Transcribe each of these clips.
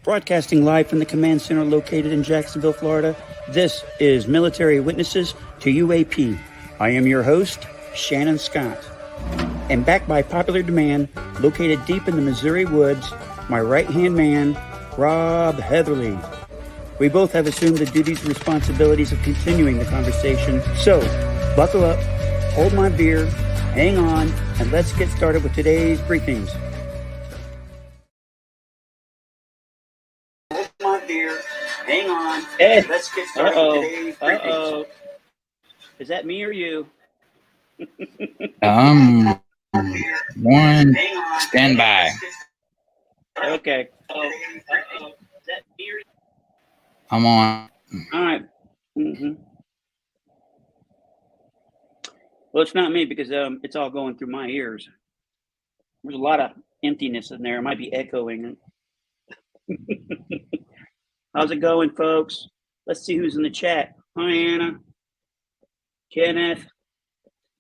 Broadcasting live from the command center located in Jacksonville, Florida, this is Military Witnesses to UAP. I am your host, Shannon Scott. And backed by popular demand, located deep in the Missouri woods, my right-hand man, Rob Heatherly. We both have assumed the duties and responsibilities of continuing the conversation. So, buckle up, hold my beer, hang on, and let's get started with today's briefings. Hold my beer, hang on, and let's get started with today's briefings. Is that me or you? One, stand by. Okay. I'm on. All right. Mm-hmm. Well, it's not me because it's all going through my ears. There's a lot of emptiness in there. It might be echoing. How's it going, folks? Let's see who's in the chat. Hi, Anna. Kenneth.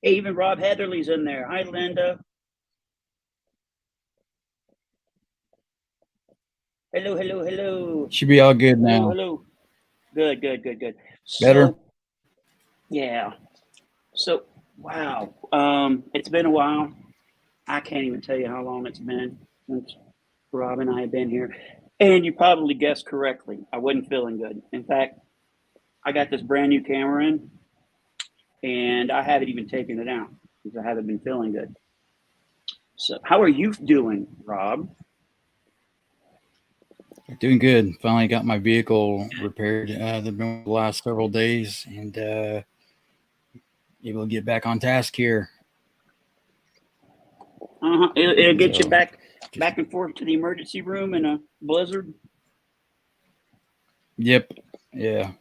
Hey, even Rob Heatherly's in there. Hi, Linda. Hello, hello, hello. Should be all good now. Hello. Good. Better? So, yeah. So, wow. It's been a while. I can't even tell you how long it's been since Rob and I have been here. And you probably guessed correctly. I wasn't feeling good. In fact, I got this brand new camera in, and I haven't even taken it out because I haven't been feeling good. So, how are you doing, Rob? Doing good. Finally got my vehicle repaired the last several days and able to get back on task here. It'll get you back and forth to the emergency room in a blizzard. Yep. Yeah.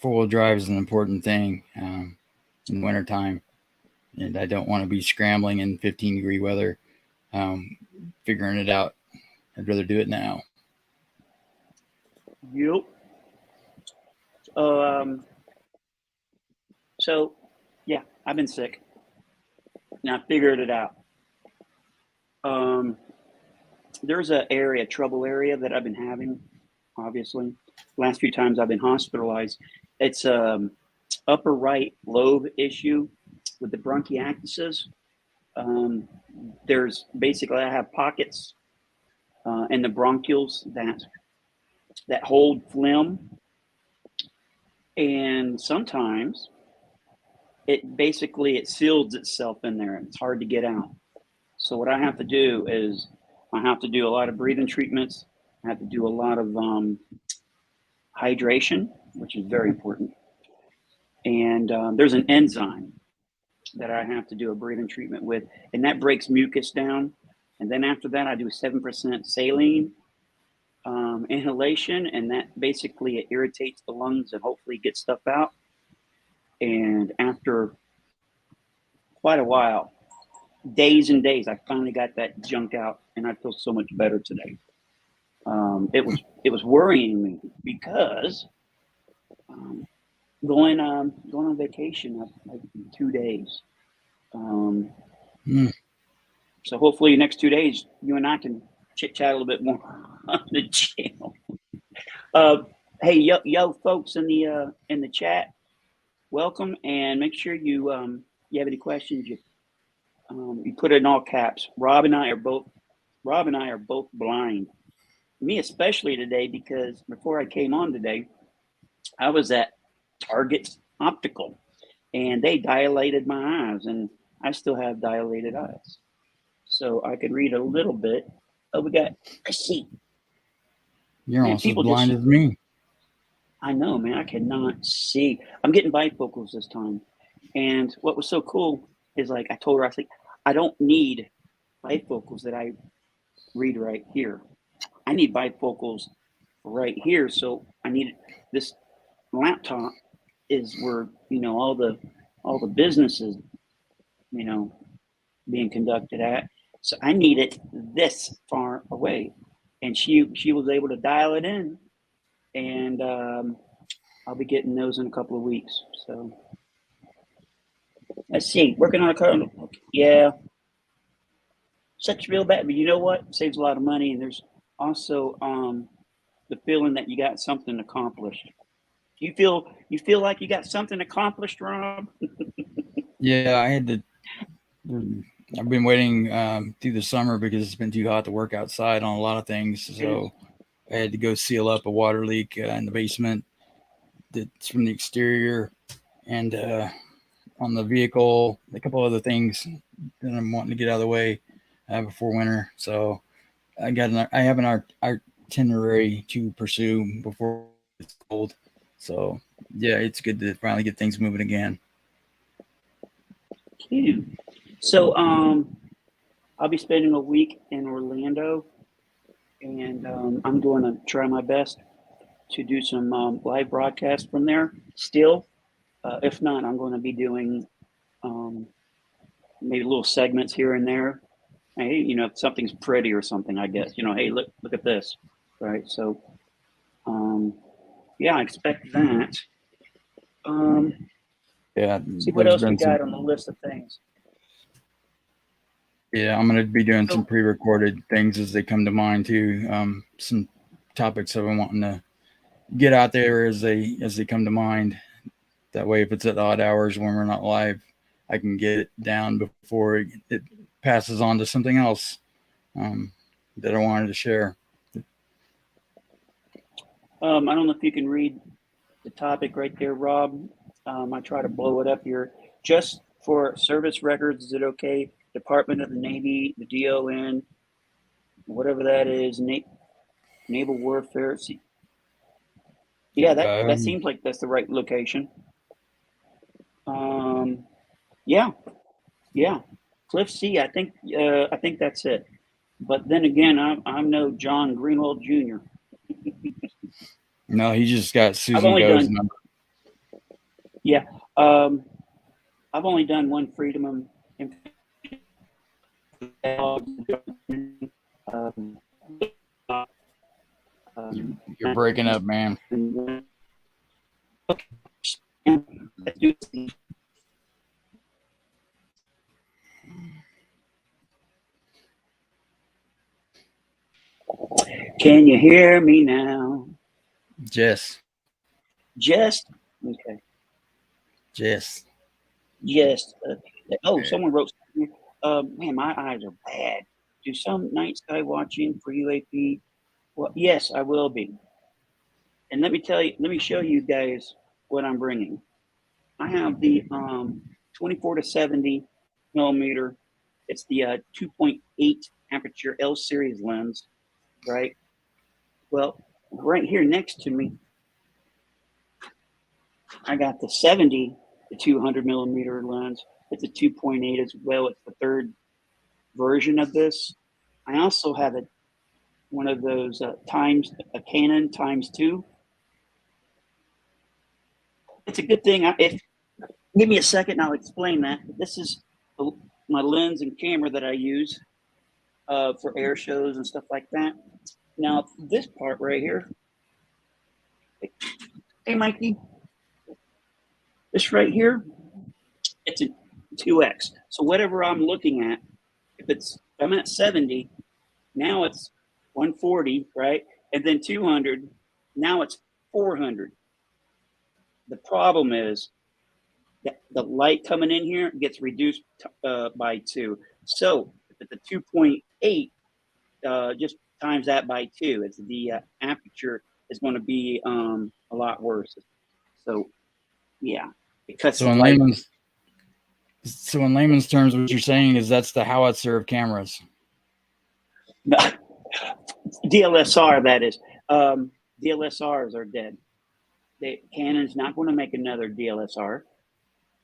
4-wheel drive is an important thing in the wintertime. And I don't want to be scrambling in 15-degree weather, figuring it out. I'd rather do it now. Yep. So, yeah, I've been sick. Now I figured it out. There's a trouble area that I've been having, obviously. Last few times I've been hospitalized. It's upper right lobe issue with the bronchiectasis. There's basically, I have pockets in the bronchioles that hold phlegm. And sometimes it seals itself in there and it's hard to get out. So what I have to do is I have to do a lot of breathing treatments. I have to do a lot of hydration, which is very important. And there's an enzyme that I have to do a breathing treatment with, and that breaks mucus down. And then after that, I do 7% saline inhalation, and that basically it irritates the lungs and hopefully gets stuff out. And after quite a while, days and days, I finally got that junk out, and I feel so much better today. It was worrying me because going on vacation like 2 days. So hopefully next 2 days you and I can chit chat a little bit more on the channel. Hey, yo, folks in the chat, welcome, and make sure you have any questions, you put it in all caps. Rob and I are both blind. Me especially today, because before I came on today, I was at Target Optical, and they dilated my eyes, and I still have dilated eyes, so I can read a little bit. Oh, let's see. You're almost as blind as me. I know, man. I cannot see. I'm getting bifocals this time, and what was so cool is, like, I told her, I was like, I don't need bifocals that I read right here. I need bifocals right here. So I need this laptop is where, all the businesses, being conducted at. So I need it this far away. And she was able to dial it in, and I'll be getting those in a couple of weeks. So let's see, working on a car. Yeah. Such real bad, but you know what? Saves a lot of money. And there's also the feeling that you got something accomplished. You feel like you got something accomplished, Rob? Yeah, I've been waiting through the summer because it's been too hot to work outside on a lot of things. So I had to go seal up a water leak in the basement that's from the exterior, and on the vehicle, a couple other things that I'm wanting to get out of the way before winter. So I have an itinerary to pursue before it's cold. So yeah, it's good to finally get things moving again. Cute. So I'll be spending a week in Orlando, and I'm going to try my best to do some live broadcast from there still. If not, I'm going to be doing maybe little segments here and there. Hey, you know, if something's pretty or something, I guess, you know, hey, look at this, right? So, yeah, I expect that. Yeah, See what else we got on the list of things. Yeah, I'm going to be doing some pre-recorded things as they come to mind too. Some topics that I'm wanting to get out there as they come to mind. That way, if it's at odd hours when we're not live, I can get it down before it passes on to something else that I wanted to share. I don't know if you can read the topic right there, Rob. I try to blow it up here. Just for service records, is it okay? Department of the Navy, the DON, whatever that is, naval warfare. Yeah, that seems like that's the right location. Yeah. Cliff C. I think that's it. But then again, I'm no John Greenwald Jr. No, he just got Susan Go's number. Yeah, I've only done one Freedom You're breaking up, man. Can you hear me now? Jess. Okay. Jess. Oh, someone wrote. Man, my eyes are bad. Do some night sky watching for UAP? Well, yes, I will be. And let me show you guys what I'm bringing. I have the 24 to 70 millimeter. It's the 2.8 aperture L series lens, right? Well, right here next to me, I got the 70 to 200 millimeter lens. It's a 2.8 as well. It's the third version of this. I also have one of those a Canon ×2. It's a good thing. If give me a second, I'll explain that. This is my lens and camera that I use for air shows and stuff like that. Now, this part right here, hey, Mikey, this right here, it's a 2X. So whatever I'm looking at, if I'm at 70, now it's 140, right? And then 200, now it's 400. The problem is that the light coming in here gets reduced by 2. So if it's a 2.8, just times that by 2. It's the aperture is going to be a lot worse. So yeah, it cuts so in layman's terms, what you're saying is that's the howitzer of cameras. DLSR, that is. DLSRs are dead. Canon's not going to make another DLSR.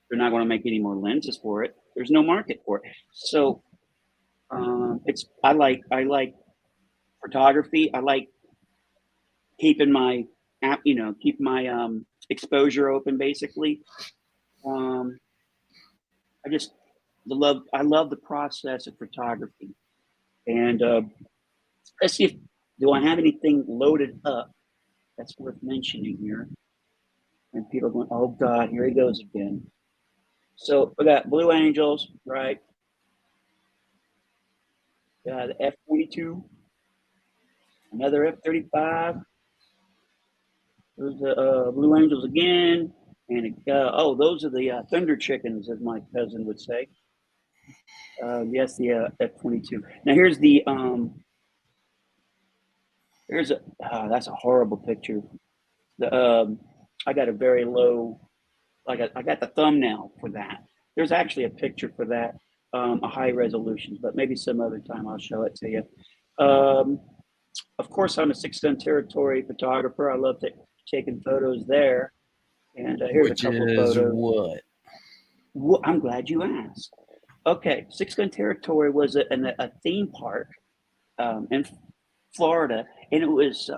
They're not going to make any more lenses for it. There's no market for it. So I like photography. I like keeping my exposure open, basically. I love the process of photography. And let's see do I have anything loaded up that's worth mentioning here? And people are going, oh God, here he goes again. So we got Blue Angels, right? The F-22, another F-35, There's the Blue Angels again. And those are the Thunder Chickens, as my cousin would say. Yes, the F-22. Now here's the that's a horrible picture. The I got a very low, like I got the thumbnail for that. There's actually a picture for that, a high resolution, but maybe some other time I'll show it to you. Of course, I'm a 6 Gun Territory photographer. I love taking photos there. And here's Which a couple is photos. what? Well, I'm glad you asked. Okay, 6 Gun Territory was a theme park in Florida, and it was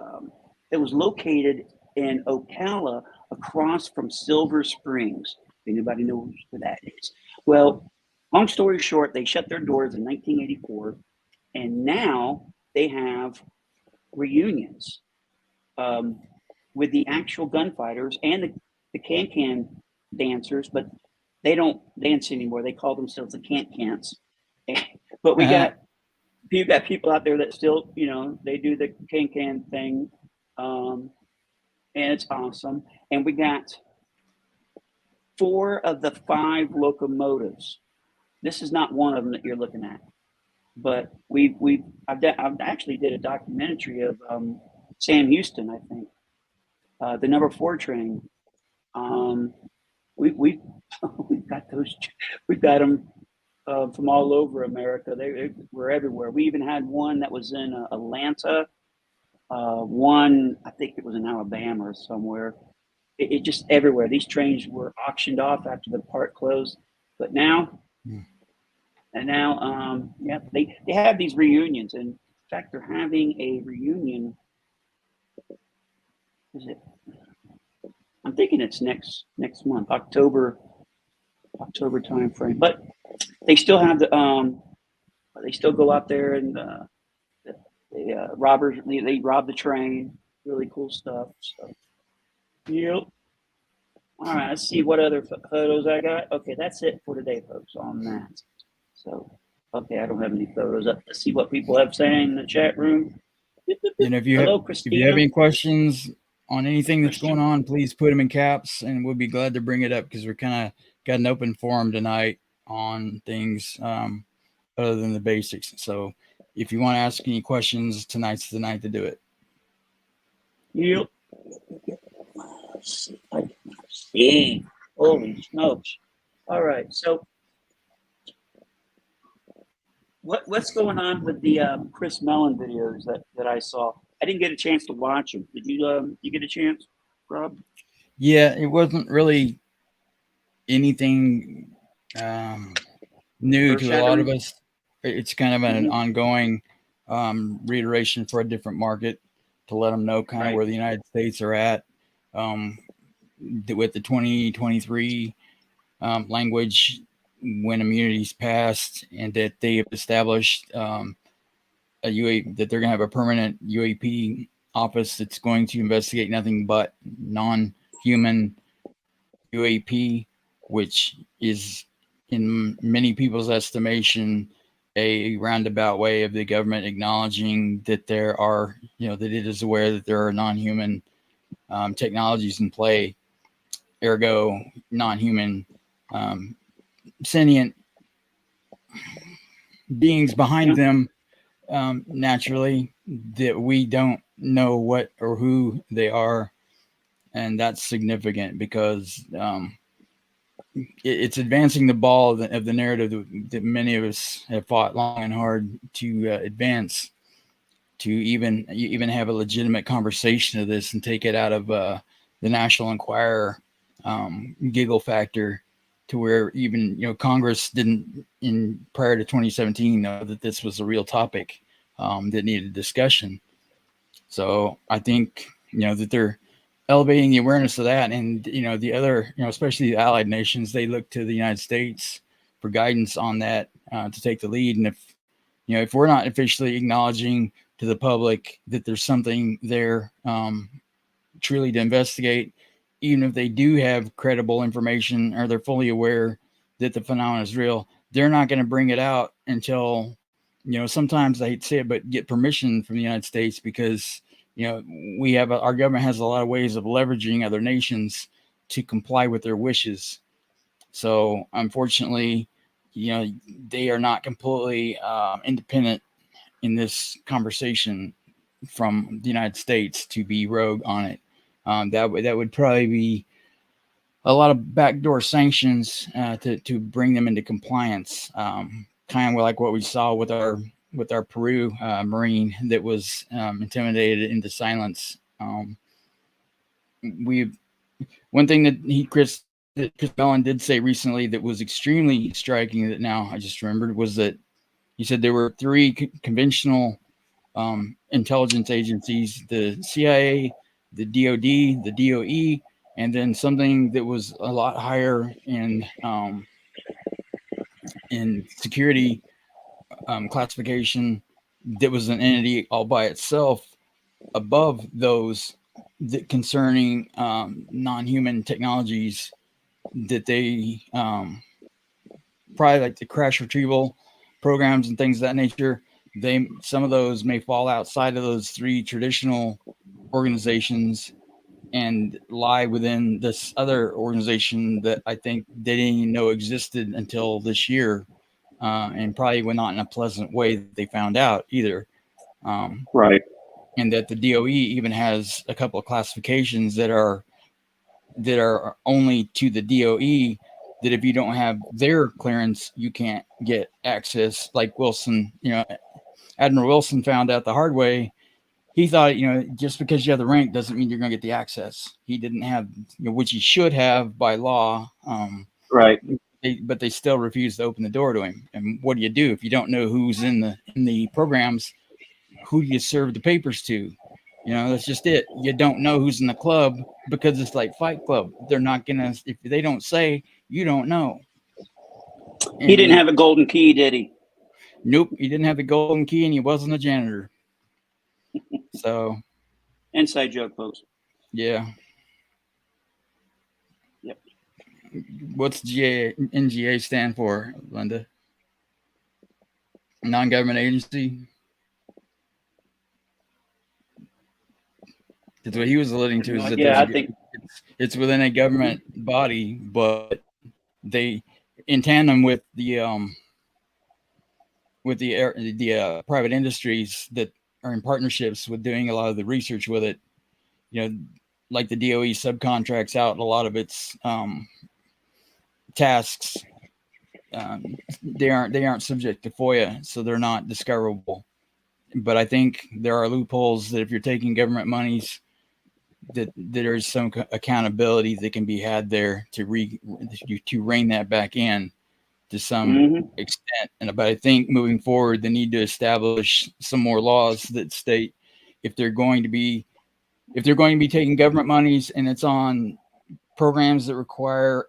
located in Ocala, across from Silver Springs. If anybody knows where that is. Well, long story short, they shut their doors in 1984, and now they have reunions with the actual gunfighters and the can dancers, but they don't dance anymore. They call themselves the Cants. But we got people out there that still, they do the can thing, and it's awesome. And we got 4 of the 5 locomotives. This is not one of them that you're looking at, but I've actually did a documentary of Sam Houston, I think, the number 4 train. We've got those. We've got them from all over America. They were everywhere. We even had one that was in Atlanta. One, I think it was in Alabama or somewhere. It just everywhere. These trains were auctioned off after the park closed. But now, they have these reunions. And in fact, they're having a reunion. Is it? I'm thinking it's next month, October time frame. But they still have they still go out there and they rob the train. Really cool stuff. So, yep. All right, let's see what other photos I got. Okay, that's it for today, folks, on that. So, okay, I don't have any photos up. Let's see what people have saying in the chat room. And if you have any questions on anything that's going on, please put them in caps, and we'll be glad to bring it up, because we're kind of got an open forum tonight on things other than the basics. So if you want to ask any questions, tonight's the night to do it. Yep. See. Holy smokes. All right. So what's going on with the Chris Mellon videos that I saw? I didn't get a chance to watch them. Did you? You get a chance, Rob? Yeah, it wasn't really anything new to a lot of us. It's kind of an ongoing reiteration for a different market to let them know kind of where the United States are at with the 2023 language when immunity's passed, and that they have established that they're going to have a permanent UAP office that's going to investigate nothing but non-human UAP, which is, in many people's estimation, a roundabout way of the government acknowledging that there are, that it is aware that there are non-human technologies in play, ergo non-human sentient beings behind them, naturally, that we don't know what or who they are. And that's significant because it's advancing the ball of the narrative that many of us have fought long and hard to advance, to even have a legitimate conversation of this and take it out of the National Enquirer giggle factor, to where even Congress didn't, prior to 2017, know that this was a real topic that needed discussion. So I think that they're elevating the awareness of that, and the other, especially the allied nations, they look to the United States for guidance on that, to take the lead. And if we're not officially acknowledging to the public that there's something there truly to investigate, even if they do have credible information or they're fully aware that the phenomenon is real, they're not going to bring it out until, sometimes I hate to say it, but get permission from the United States, because our government has a lot of ways of leveraging other nations to comply with their wishes. So unfortunately, they are not completely independent in this conversation from the United States to be rogue on it. That would probably be a lot of backdoor sanctions to bring them into compliance. Kind of like what we saw with our Peru Marine that was intimidated into silence. One thing that Chris Mellon did say recently that was extremely striking that now I just remembered was that he said there were three conventional intelligence agencies: the CIA, the DoD, the DOE, and then something that was a lot higher in security classification that was an entity all by itself above those that concerning non-human technologies that they probably like the crash retrieval programs and things of that nature. Some of those may fall outside of those three traditional organizations and lie within this other organization that I think they didn't even know existed until this year, and probably not in a pleasant way that they found out either. Right. And that the DOE even has a couple of classifications that are only to the DOE, that if you don't have their clearance, you can't get access. Like Wilson, Admiral Wilson found out the hard way. He thought, just because you have the rank doesn't mean you're going to get the access. He didn't have, which he should have by law. Right. But they still refused to open the door to him. And what do you do if you don't know who's in the programs? Who do you serve the papers to? That's just it. You don't know who's in the club because it's like Fight Club. They're not gonna, if they don't say, you don't know. He didn't have a golden key, did he? Nope, he didn't have the golden key, and he wasn't a janitor. So, inside joke, folks. Yeah. Yep. What's NGA stand for, Linda? Non-government agency. That's what he was alluding to. Is that I think it's within a government body, but they, in tandem with the private industries that are in partnerships with doing a lot of the research with it, like the DOE subcontracts out a lot of its tasks. They aren't subject to FOIA, so they're not discoverable. But I think there are loopholes that if you're taking government monies, that there is some accountability that can be had there to rein that back in to some extent. But I think moving forward, they need to establish some more laws that state if they're going to be taking government monies and it's on programs that require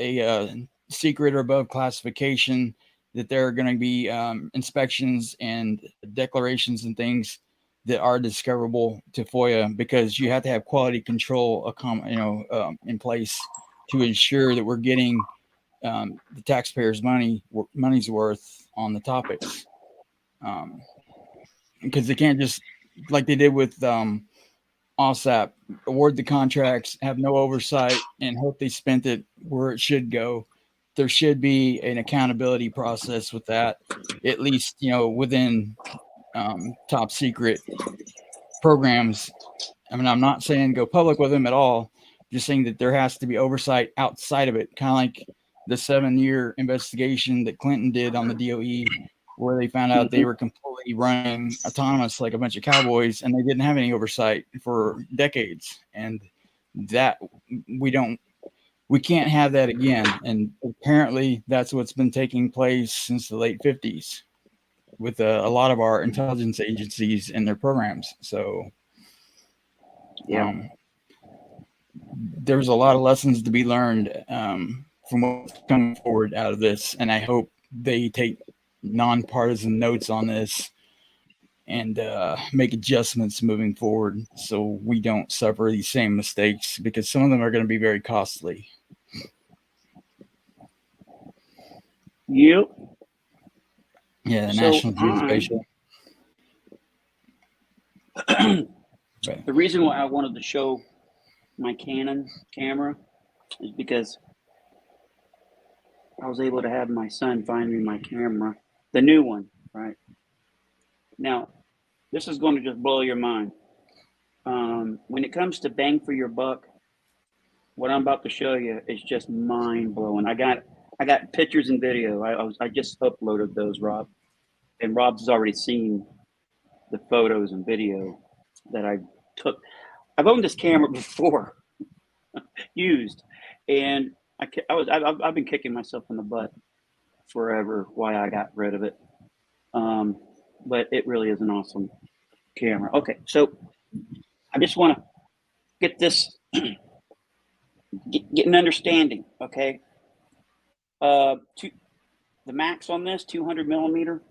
a secret or above classification, that there are going to be inspections and declarations and things that are discoverable to FOIA, because you have to have quality control, in place to ensure that we're getting the taxpayers' money's worth on the topics. Because they can't just, like they did with OSAP, award the contracts, have no oversight, and hope they spent it where it should go. There should be an accountability process with that, at least, within top secret programs. I mean, I'm not saying go public with them at all, just saying that there has to be oversight outside of it, kind of like the 7-year investigation that Clinton did on the DOE, where they found out they were completely running autonomous like a bunch of cowboys, and they didn't have any oversight for decades. And that we can't have that again. And apparently that's what's been taking place since the late 50s with a lot of our intelligence agencies and their programs. So there's a lot of lessons to be learned from what's coming forward out of this. And I hope they take nonpartisan notes on this and make adjustments moving forward so we don't suffer these same mistakes, because some of them are going to be very costly. Yep. Yeah, the National Geospatial. But The reason why I wanted to show my Canon camera is because I was able to have my son find me my camera, the new one, right? Now, this is going to just blow your mind. When it comes to bang for your buck, what I'm about to show you is just mind blowing. I got pictures and video. I just uploaded those, Rob, and Rob's already seen the photos and video that I took. I've owned this camera before, used, and I've been kicking myself in the butt forever why I got rid of it. But it really is an awesome camera. Okay, so I just want to get this, get an understanding. Okay, the max on this 200 millimeter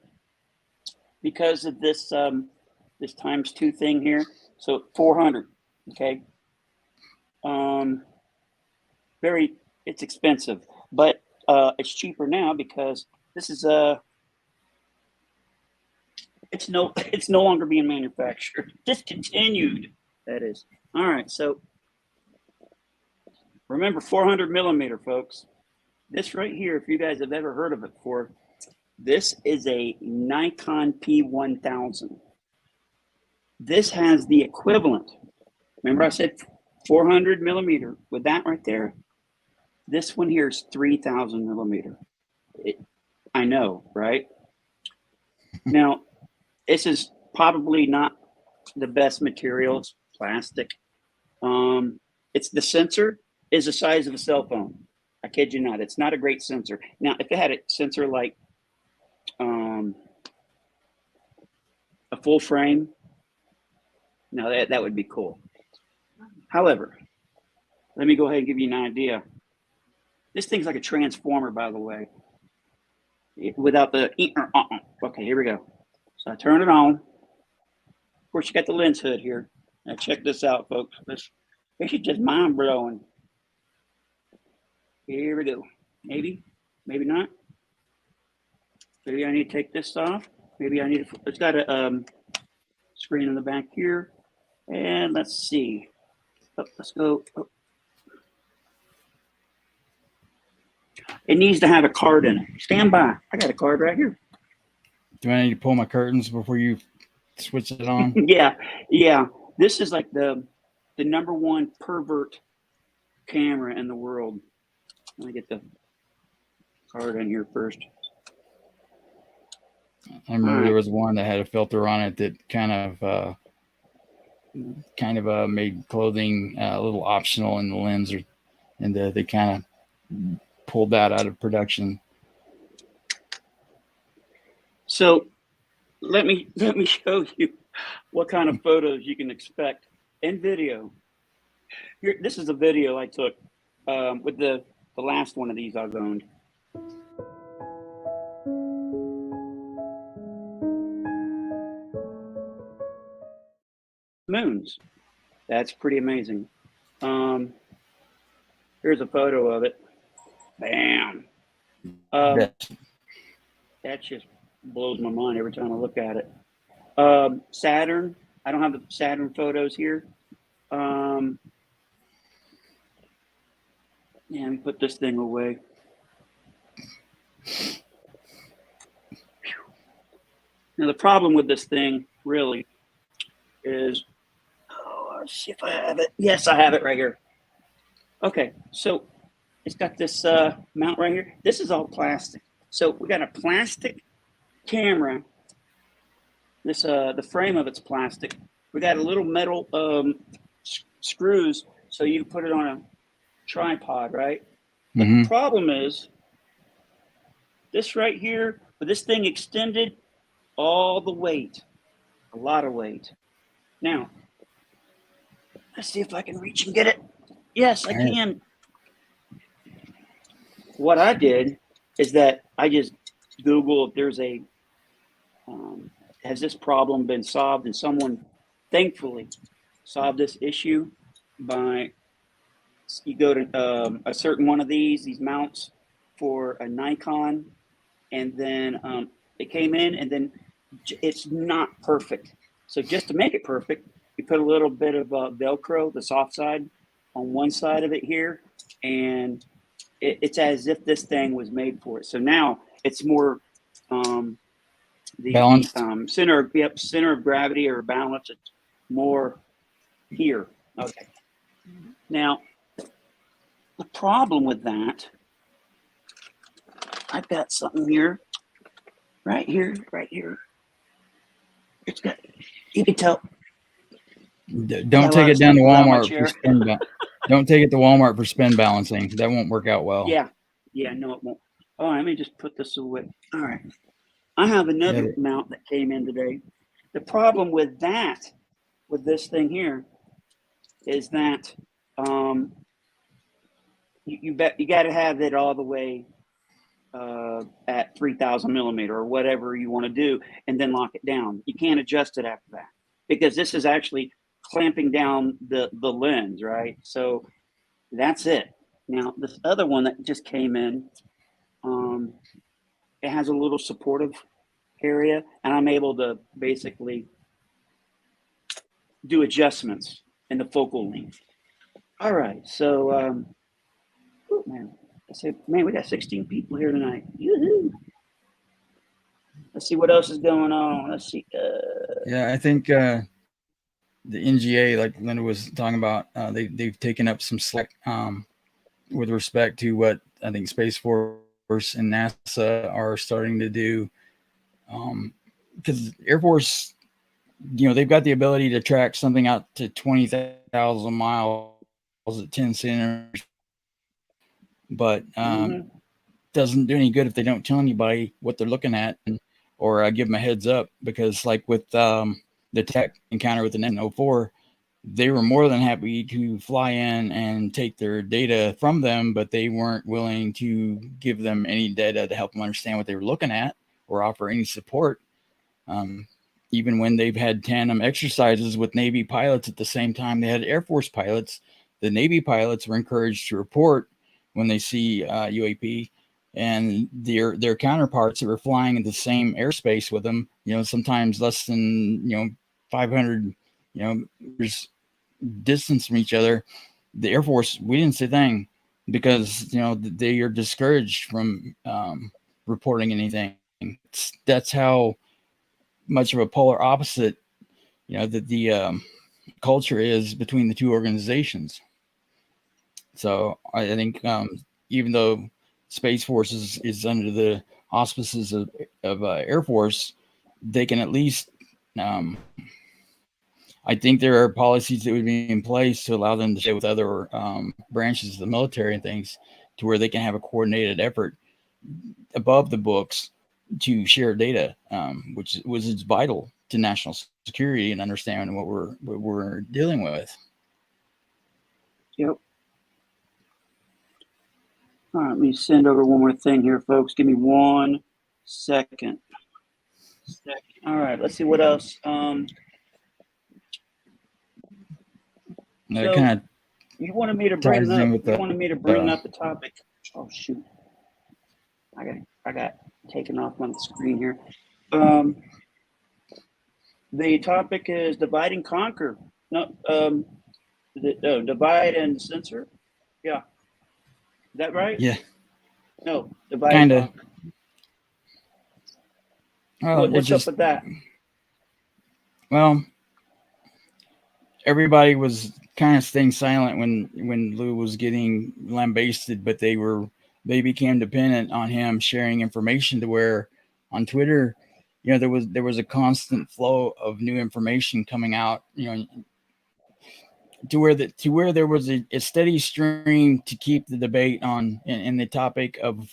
because of this this ×2 thing here. So 400. Okay. It's expensive, but it's cheaper now because this is it's no longer being manufactured, discontinued. That is. All right, so remember 400 millimeter, folks. This right here, if you guys have ever heard of it before, this is a Nikon P1000. This has the equivalent. Remember I said 400 millimeter with that right there? This one here is 3,000 millimeter. I know, right? Now, this is probably not the best material. It's plastic. It's the sensor is the size of a cell phone. I kid you not. It's not a great sensor. Now, if it had a sensor like a full frame, now that would be cool. However, let me go ahead and give you an idea. This thing's like a transformer, by the way, without the okay, here we go. So I turn it on. Of course, you got the lens hood here. Now check this out, folks. This is just mind blowing. Here we go. Maybe not. Maybe I need to take this off. Maybe I need to. It's got a screen in the back here, and let's see. Oh, let's go. Oh. It needs to have a card in it. Stand by. I got a card right here. do I need to pull my curtains before you switch it on? yeah. This is like the #1 pervert camera in the world. Let me get the card in here first. I remember there was one that had a filter on it that kind of made clothing a little optional in the lens, and they kind of pulled that out of production. So let me show you what kind of photos you can expect in video. Here, this is a video I took with the last one of these I've owned. Moons. That's pretty amazing. Here's a photo of it. Bam. That just blows my mind every time I look at it. Saturn. I don't have the Saturn photos here. Yeah, let me put this thing away. Now the problem with this thing really is, let's see if I have it. Yes, I have it right here. Okay, so it's got this mount right here. This is all plastic. So we got a plastic camera. This the frame of it's plastic. We got a little metal screws so you can put it on a tripod, right? Mm-hmm. The problem is this right here, with this thing extended, all the weight, a lot of weight. Now, let's see if I can reach and get it. Yes, I can. What I did is that I just Googled if there's a, has this problem been solved? And someone thankfully solved this issue by, you go to a certain one of these mounts for a Nikon, and then it came in, and then it's not perfect. So just to make it perfect, you put a little bit of Velcro, the soft side, on one side of it here, and it's as if this thing was made for it. So now it's more Balanced. center of gravity or balance. It's more here. Okay. Now, the problem with that, I've got something here, right here. It's got, you can tell. Don't take it down to Walmart for spin. Don't take it to Walmart for spin balancing. That won't work out well. Yeah, no, it won't. Oh, let me just put this away. All right. I have another mount that came in today. The problem with that, with this thing here, is that you got to have it all the way at 3,000 millimeter or whatever you want to do, and then lock it down. You can't adjust it after that because this is actually clamping down the lens, right? So that's it. Now this other one that just came in, it has a little supportive area, and I'm able to basically do adjustments in the focal length. All right, so oh man, we got 16 people here tonight. Yoo-hoo. Let's see what else is going on. Let's see. Yeah, I think the NGA, like Linda was talking about, they've taken up some slack with respect to what I think Space Force and NASA are starting to do. Because Air Force, they've got the ability to track something out to 20,000 miles at 10 centimeters, but doesn't do any good if they don't tell anybody what they're looking at or give them a heads up. Because like with the tech encounter with the N-04, they were more than happy to fly in and take their data from them, but they weren't willing to give them any data to help them understand what they were looking at or offer any support. Even when they've had tandem exercises with Navy pilots at the same time they had Air Force pilots, the Navy pilots were encouraged to report when they see UAP, and their counterparts that were flying in the same airspace with them, sometimes less than 500 meters distance from each other. The Air Force, we didn't say a thing because they are discouraged from reporting anything. That's how much of a polar opposite that the culture is between the two organizations. So I think even though Space Force is under the auspices of Air Force, they can at least I think there are policies that would be in place to allow them to share with other branches of the military and things, to where they can have a coordinated effort above the books to share data, which is vital to national security and understanding what we're dealing with. Yep. All right, let me send over one more thing here, folks. Give me 1 second. All right, let's see what else. So kind of you wanted me to bring up the topic. Oh shoot! I got taken off on the screen here. The topic is divide and conquer. No, divide and censor. Yeah, is that right? Yeah. No, divide and conquer. Well, what's up with that? Well, everybody was kind of staying silent when Lou was getting lambasted, but they became dependent on him sharing information, to where on Twitter, there was a constant flow of new information coming out, to where there was a steady stream to keep the debate on in the topic of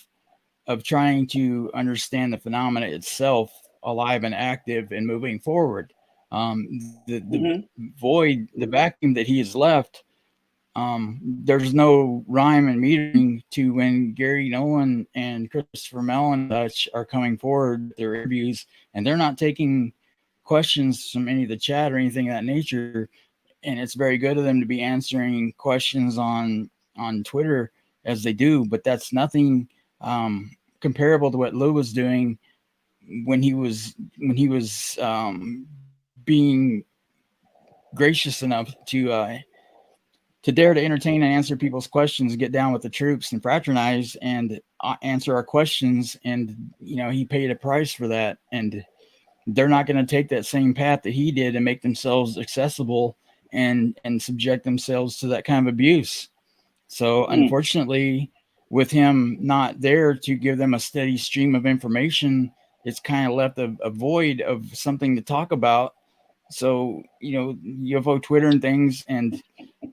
trying to understand the phenomena itself alive and active and moving forward. The void, the vacuum that he has left, there's no rhyme and meaning to when Gary Nolan and Christopher Mellon are coming forward with their interviews, and they're not taking questions from any of the chat or anything of that nature. And it's very good of them to be answering questions on Twitter as they do, but that's nothing comparable to what Lou was doing when he was being gracious enough to dare to entertain and answer people's questions, get down with the troops and fraternize and answer our questions. And, he paid a price for that. And they're not going to take that same path that he did and make themselves accessible and subject themselves to that kind of abuse. So unfortunately, with him not there to give them a steady stream of information, it's kind of left a void of something to talk about. So, UFO Twitter and things and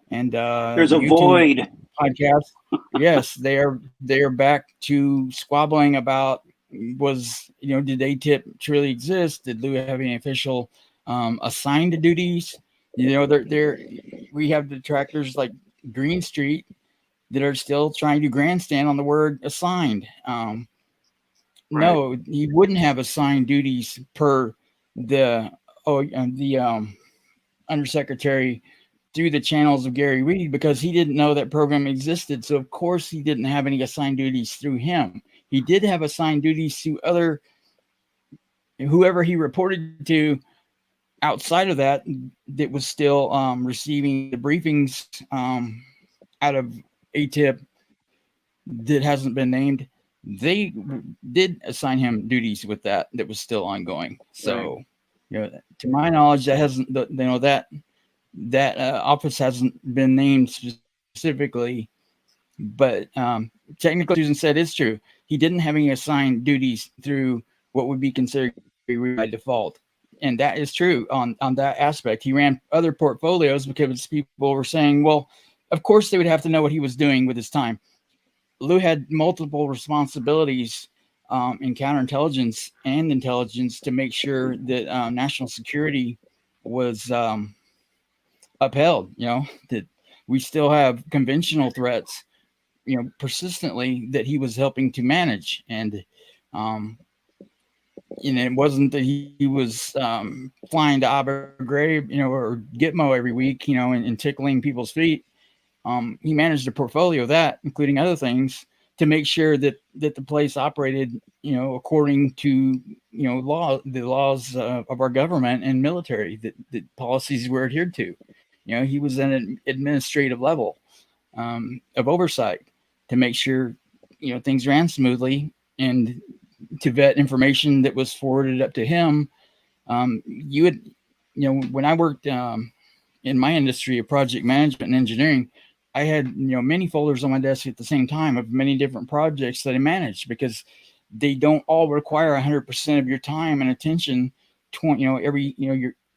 there's a YouTube void podcast. Yes, they are back to squabbling about did ATIP truly exist? Did Lou have any official assigned duties? We have detractors like Green Street that are still trying to grandstand on the word assigned. Right. No, he wouldn't have assigned duties per the undersecretary through the channels of Gary Reed, because he didn't know that program existed. So of course he didn't have any assigned duties through him. He did have assigned duties to whoever he reported to outside of that was still receiving the briefings out of ATIP that hasn't been named. They did assign him duties with that was still ongoing. So, to my knowledge, that hasn't, that office hasn't been named specifically, but technically, Susan said it's true. He didn't have any assigned duties through what would be considered by default. And that is true on that aspect. He ran other portfolios because people were saying, well, of course they would have to know what he was doing with his time. Lou had multiple responsibilities in counterintelligence and intelligence to make sure that national security was upheld, that we still have conventional threats, persistently that he was helping to manage. And, it wasn't that he was flying to Abu Ghraib, or Gitmo every week, and tickling people's feet. He managed a portfolio of that, including other things, to make sure that the place operated, according to, the laws of our government and military, that policies were adhered to. He was at an administrative level of oversight to make sure, things ran smoothly, and to vet information that was forwarded up to him. When I worked in my industry of project management and engineering, I had, many folders on my desk at the same time of many different projects that I managed, because they don't all require 100% of your time and attention.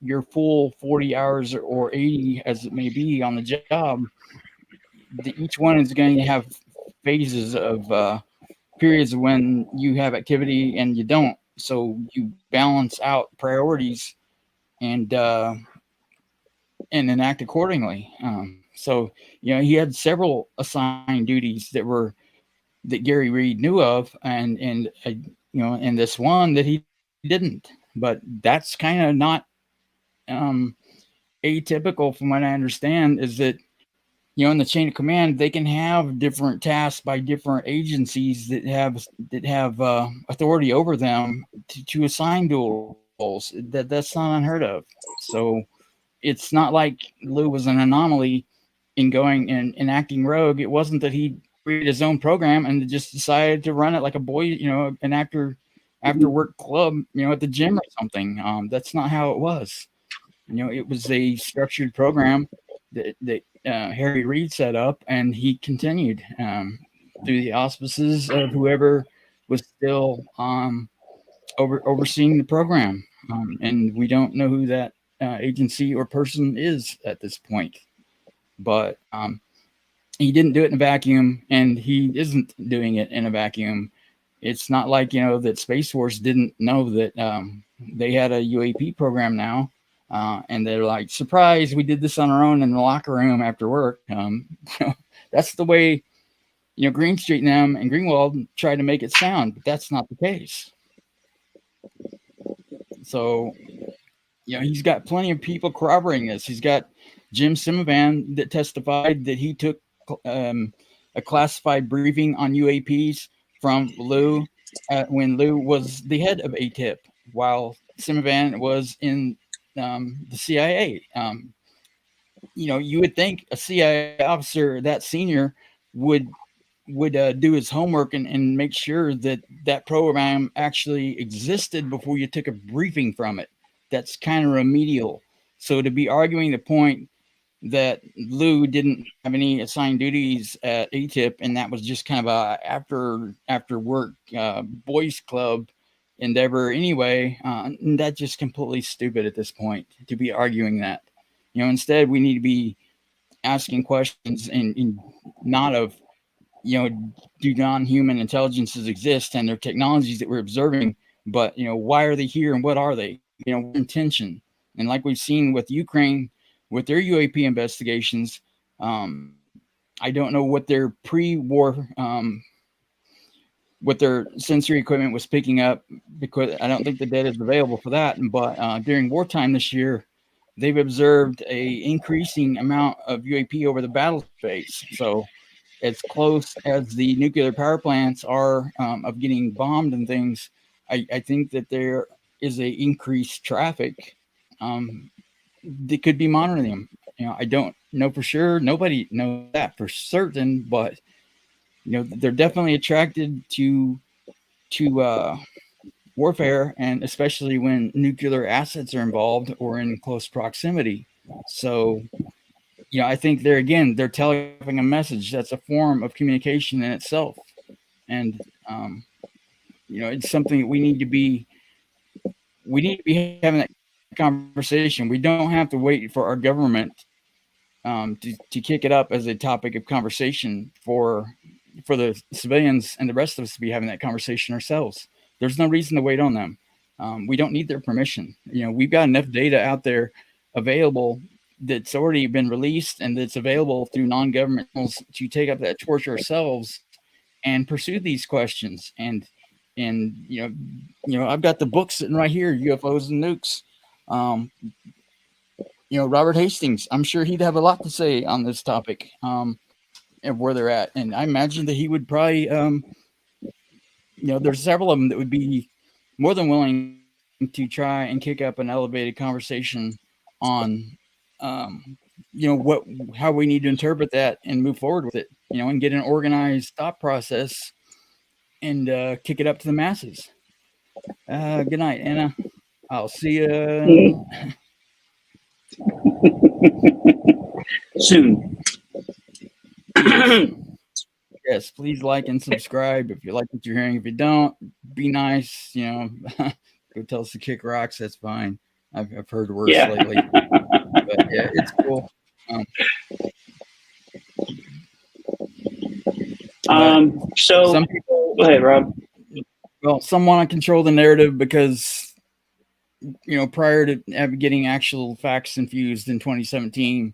Your full 40 hours or 80, as it may be, on the job. Each one is going to have phases of periods when you have activity and you don't. So you balance out priorities and enact accordingly. So he had several assigned duties that Gary Reed knew of, and this one that he didn't. But that's kind of not atypical, from what I understand, is that in the chain of command, they can have different tasks by different agencies that have authority over them to assign dual roles. That's not unheard of. So it's not like Lou was an anomaly in going and acting rogue. It wasn't that he created his own program and just decided to run it like a boy, an after work club, at the gym or something. That's not how it was. It was a structured program that Harry Reid set up, and he continued through the auspices of whoever was still overseeing the program. And we don't know who that agency or person is at this point. But he didn't do it in a vacuum, and he isn't doing it in a vacuum. It's not like, that Space Force didn't know that they had a UAP program now. And they're like, surprise, we did this on our own in the locker room after work. That's the way, Green Street and them and Greenwald tried to make it sound, but that's not the case. So, he's got plenty of people corroborating this. He's got Jim Simivan that testified that he took a classified briefing on UAPs from Lou when Lou was the head of ATIP, while Simivan was in the CIA. You would think a CIA officer that senior would do his homework and make sure that that program actually existed before you took a briefing from it. That's kind of remedial. So to be arguing the point that Lou didn't have any assigned duties at ATIP, and that was just kind of a after work boys club endeavor anyway, that's just completely stupid at this point to be arguing that. Instead we need to be asking questions and not of, do non-human intelligences exist and their technologies that we're observing, but why are they here and what are they? Intention. And like we've seen with Ukraine, with their UAP investigations, I don't know what their pre-war, what their sensory equipment was picking up, because I don't think the data is available for that. But during wartime this year, they've observed a increasing amount of UAP over the battle space. So as close as the nuclear power plants are of getting bombed and things, I think that there is a increased traffic. They could be monitoring them. I don't know for sure. Nobody knows that for certain, but they're definitely attracted to warfare, and especially when nuclear assets are involved or in close proximity. So, I think they're telegraphing a message. That's a form of communication in itself, and it's something that we need to be having that conversation. We don't have to wait for our government to kick it up as a topic of conversation for the civilians and the rest of us to be having that conversation ourselves. There's no reason to wait on them. We don't need their permission. We've got enough data out there available that's already been released and that's available through non-governmentals to take up that torch ourselves and pursue these questions. And I've got the book sitting right here, UFOs and Nukes. Robert Hastings, I'm sure he'd have a lot to say on this topic, of where they're at. And I imagine that he would probably, there's several of them that would be more than willing to try and kick up an elevated conversation on, how we need to interpret that and move forward with it, and get an organized thought process and kick it up to the masses. Good night, Anna. I'll see you soon. Yes, please like and subscribe if you like what you're hearing. If you don't, be nice. Go tell us to kick rocks. That's fine. I've heard worse lately. But yeah, it's cool. So some people, go ahead, Rob. Well, some want to control the narrative because, prior to getting actual facts infused in 2017,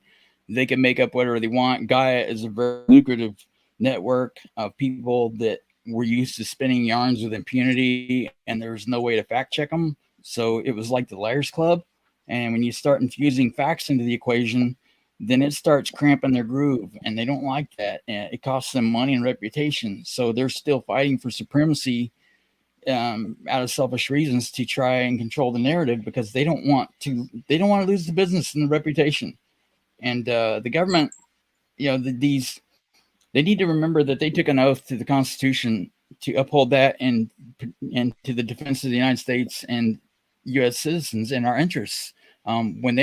they can make up whatever they want. Gaia is a very lucrative network of people that were used to spinning yarns with impunity, and there's no way to fact check them. So it was like the Liars Club. And when you start infusing facts into the equation, then it starts cramping their groove, and they don't like that. And it costs them money and reputation. So they're still fighting for supremacy out of selfish reasons to try and control the narrative, because they don't want to lose the business and the reputation. And the government, they need to remember that they took an oath to the Constitution to uphold that and to the defense of the United States and U.S. citizens and our interests. When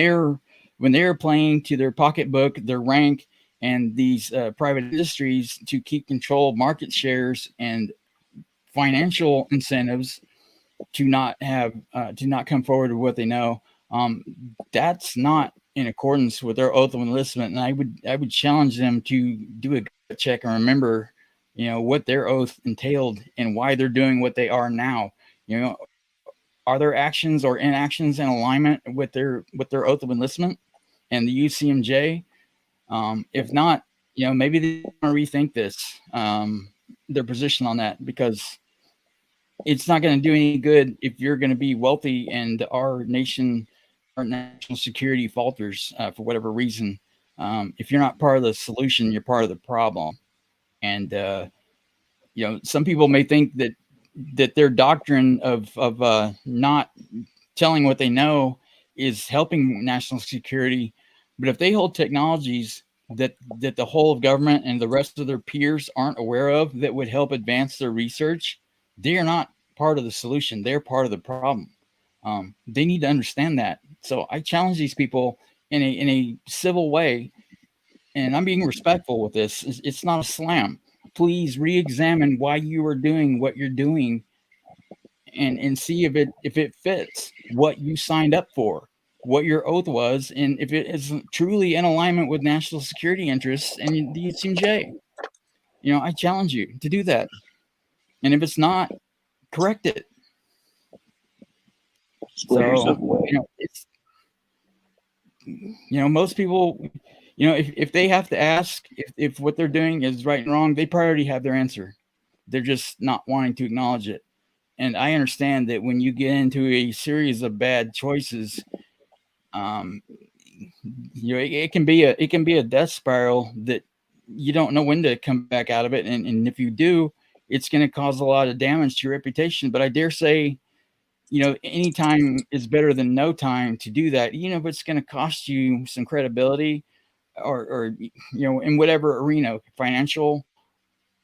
they're playing to their pocketbook, their rank, and these private industries to keep control of market shares and financial incentives to not come forward with what they know, that's not in accordance with their oath of enlistment. And I would challenge them to do a gut check and remember, what their oath entailed and why they're doing what they are now. Are their actions or inactions in alignment with their oath of enlistment and the UCMJ? If not, maybe they want to rethink this, their position on that, because it's not going to do any good if you're going to be wealthy and our national security falters for whatever reason. If you're not part of the solution, you're part of the problem. And some people may think that their doctrine of not telling what they know is helping national security. But if they hold technologies that the whole of government and the rest of their peers aren't aware of that would help advance their research, they are not part of the solution. They're part of the problem. They need to understand that. So I challenge these people in a civil way, and I'm being respectful with this. It's not a slam. Please re-examine why you are doing what you're doing, and see if it fits what you signed up for, what your oath was, and if it is truly in alignment with national security interests and the USMJ. I challenge you to do that. And if it's not, correct it. So, it's, most people, if they have to ask if what they're doing is right and wrong, they probably already have their answer. They're just not wanting to acknowledge it. And I understand that when you get into a series of bad choices, it can be a death spiral that you don't know when to come back out of it. And if you do, it's going to cause a lot of damage to your reputation. But I dare say, any time is better than no time to do that, even if it's going to cost you some credibility or in whatever arena, financial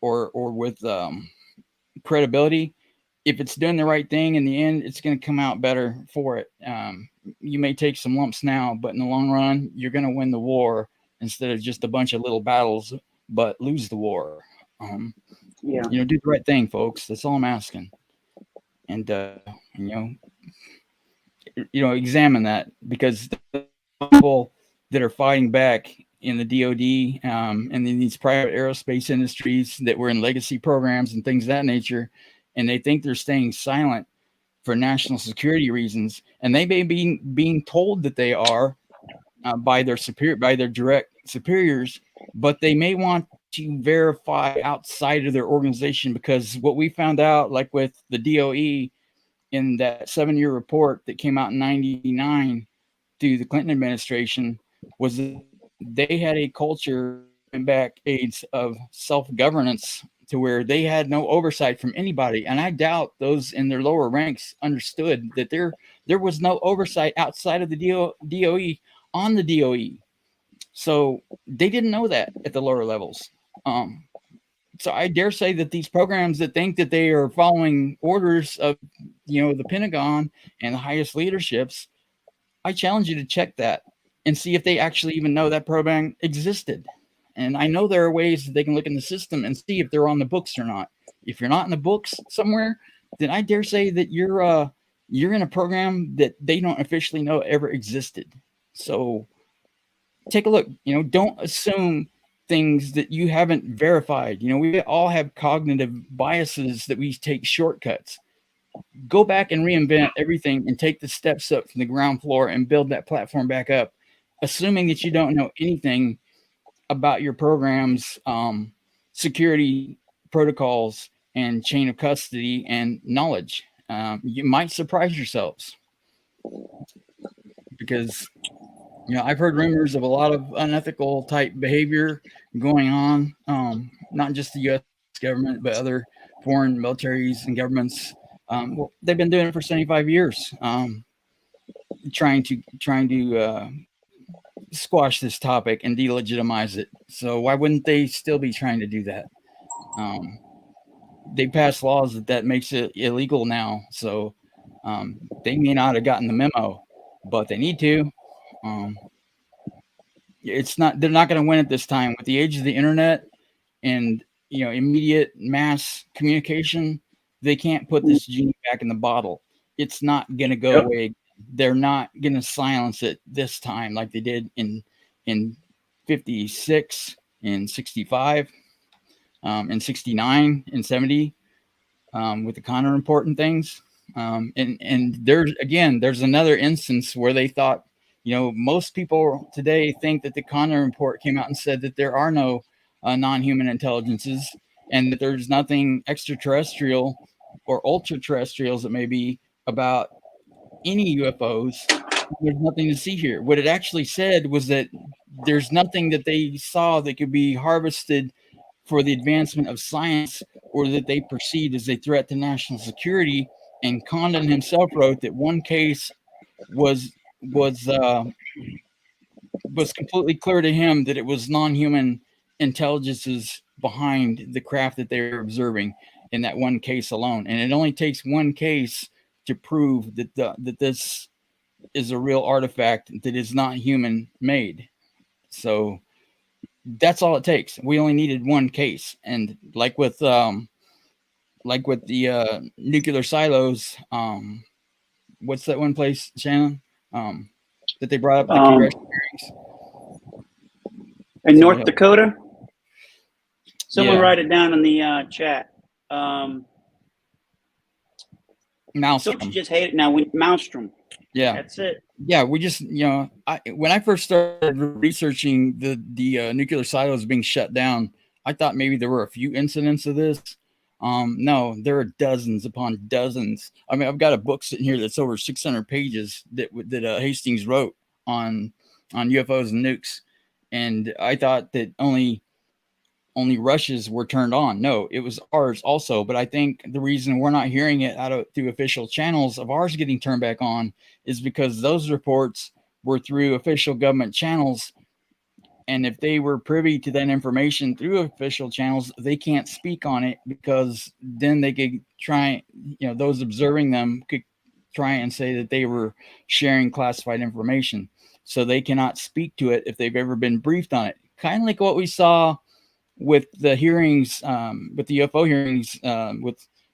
or with credibility. If it's doing the right thing in the end, it's going to come out better for it. You may take some lumps now, but in the long run, you're going to win the war instead of just a bunch of little battles, but lose the war. Do the right thing, folks. That's all I'm asking. And, examine that, because the people that are fighting back in the DoD and in these private aerospace industries that were in legacy programs and things of that nature, and they think they're staying silent for national security reasons, and they may be being told that they are by their direct superiors, but they may want to verify outside of their organization, because what we found out, like with the DOE in that 7-year report that came out in 1999 through the Clinton administration, was that they had a culture back aids of self-governance to where they had no oversight from anybody. And I doubt those in their lower ranks understood that there was no oversight outside of the DOE on the DOE. So they didn't know that at the lower levels. So I dare say that these programs that think that they are following orders of, the Pentagon and the highest leaderships, I challenge you to check that and see if they actually even know that program existed. And I know there are ways that they can look in the system and see if they're on the books or not. If you're not in the books somewhere, then I dare say that you're in a program that they don't officially know ever existed. So take a look. Don't assume things that you haven't verified. We all have cognitive biases that we take shortcuts. Go back and reinvent everything and take the steps up from the ground floor and build that platform back up, assuming that you don't know anything about your program's security protocols and chain of custody and knowledge. You might surprise yourselves, because I've heard rumors of a lot of unethical type behavior going on, not just the U.S. government, but other foreign militaries and governments. They've been doing it for 75 years, trying to squash this topic and delegitimize it. So why wouldn't they still be trying to do that? They passed laws that makes it illegal now. So they may not have gotten the memo, but they need to. They're not going to win it this time. With the age of the internet and immediate mass communication, they can't put this genie back in the bottle. It's not going to go away. They're not going to silence it this time like they did in 56, in 65, in 69, in 70, with the Connor report and things. And there's another instance where they thought, most people today think that the Connor report came out and said that there are no non-human intelligences, and that there's nothing extraterrestrial or ultra-terrestrials that may be about any UFOs. There's nothing to see here. What it actually said was that there's nothing that they saw that could be harvested for the advancement of science, or that they perceived as a threat to national security. And Condon himself wrote that one case was was completely clear to him that it was non-human intelligences behind the craft that they were observing in that one case alone. And it only takes one case to prove that that this is a real artifact that is not human made. So that's all it takes. We only needed one case. And like with the nuclear silos, what's that one place, Shannon? That they brought up the congressional hearings in North Dakota. Someone Yeah. write it down in the chat. Maelstrom. Don't you just hate it now? Maelstrom. Yeah, that's it. Yeah, we just, when I first started researching the nuclear silos being shut down, I thought maybe there were a few incidents of this. No, there are dozens upon dozens. I mean, I've got a book sitting here that's over 600 pages that Hastings wrote on UFOs and nukes, and I thought that only Russia's were turned on. No, it was ours also. But I think the reason we're not hearing it through official channels of ours getting turned back on is because those reports were through official government channels. And if they were privy to that information through official channels, they can't speak on it, because then they could try, those observing them could try and say that they were sharing classified information. So they cannot speak to it if they've ever been briefed on it. Kind of like what we saw with the hearings, with the UFO hearings,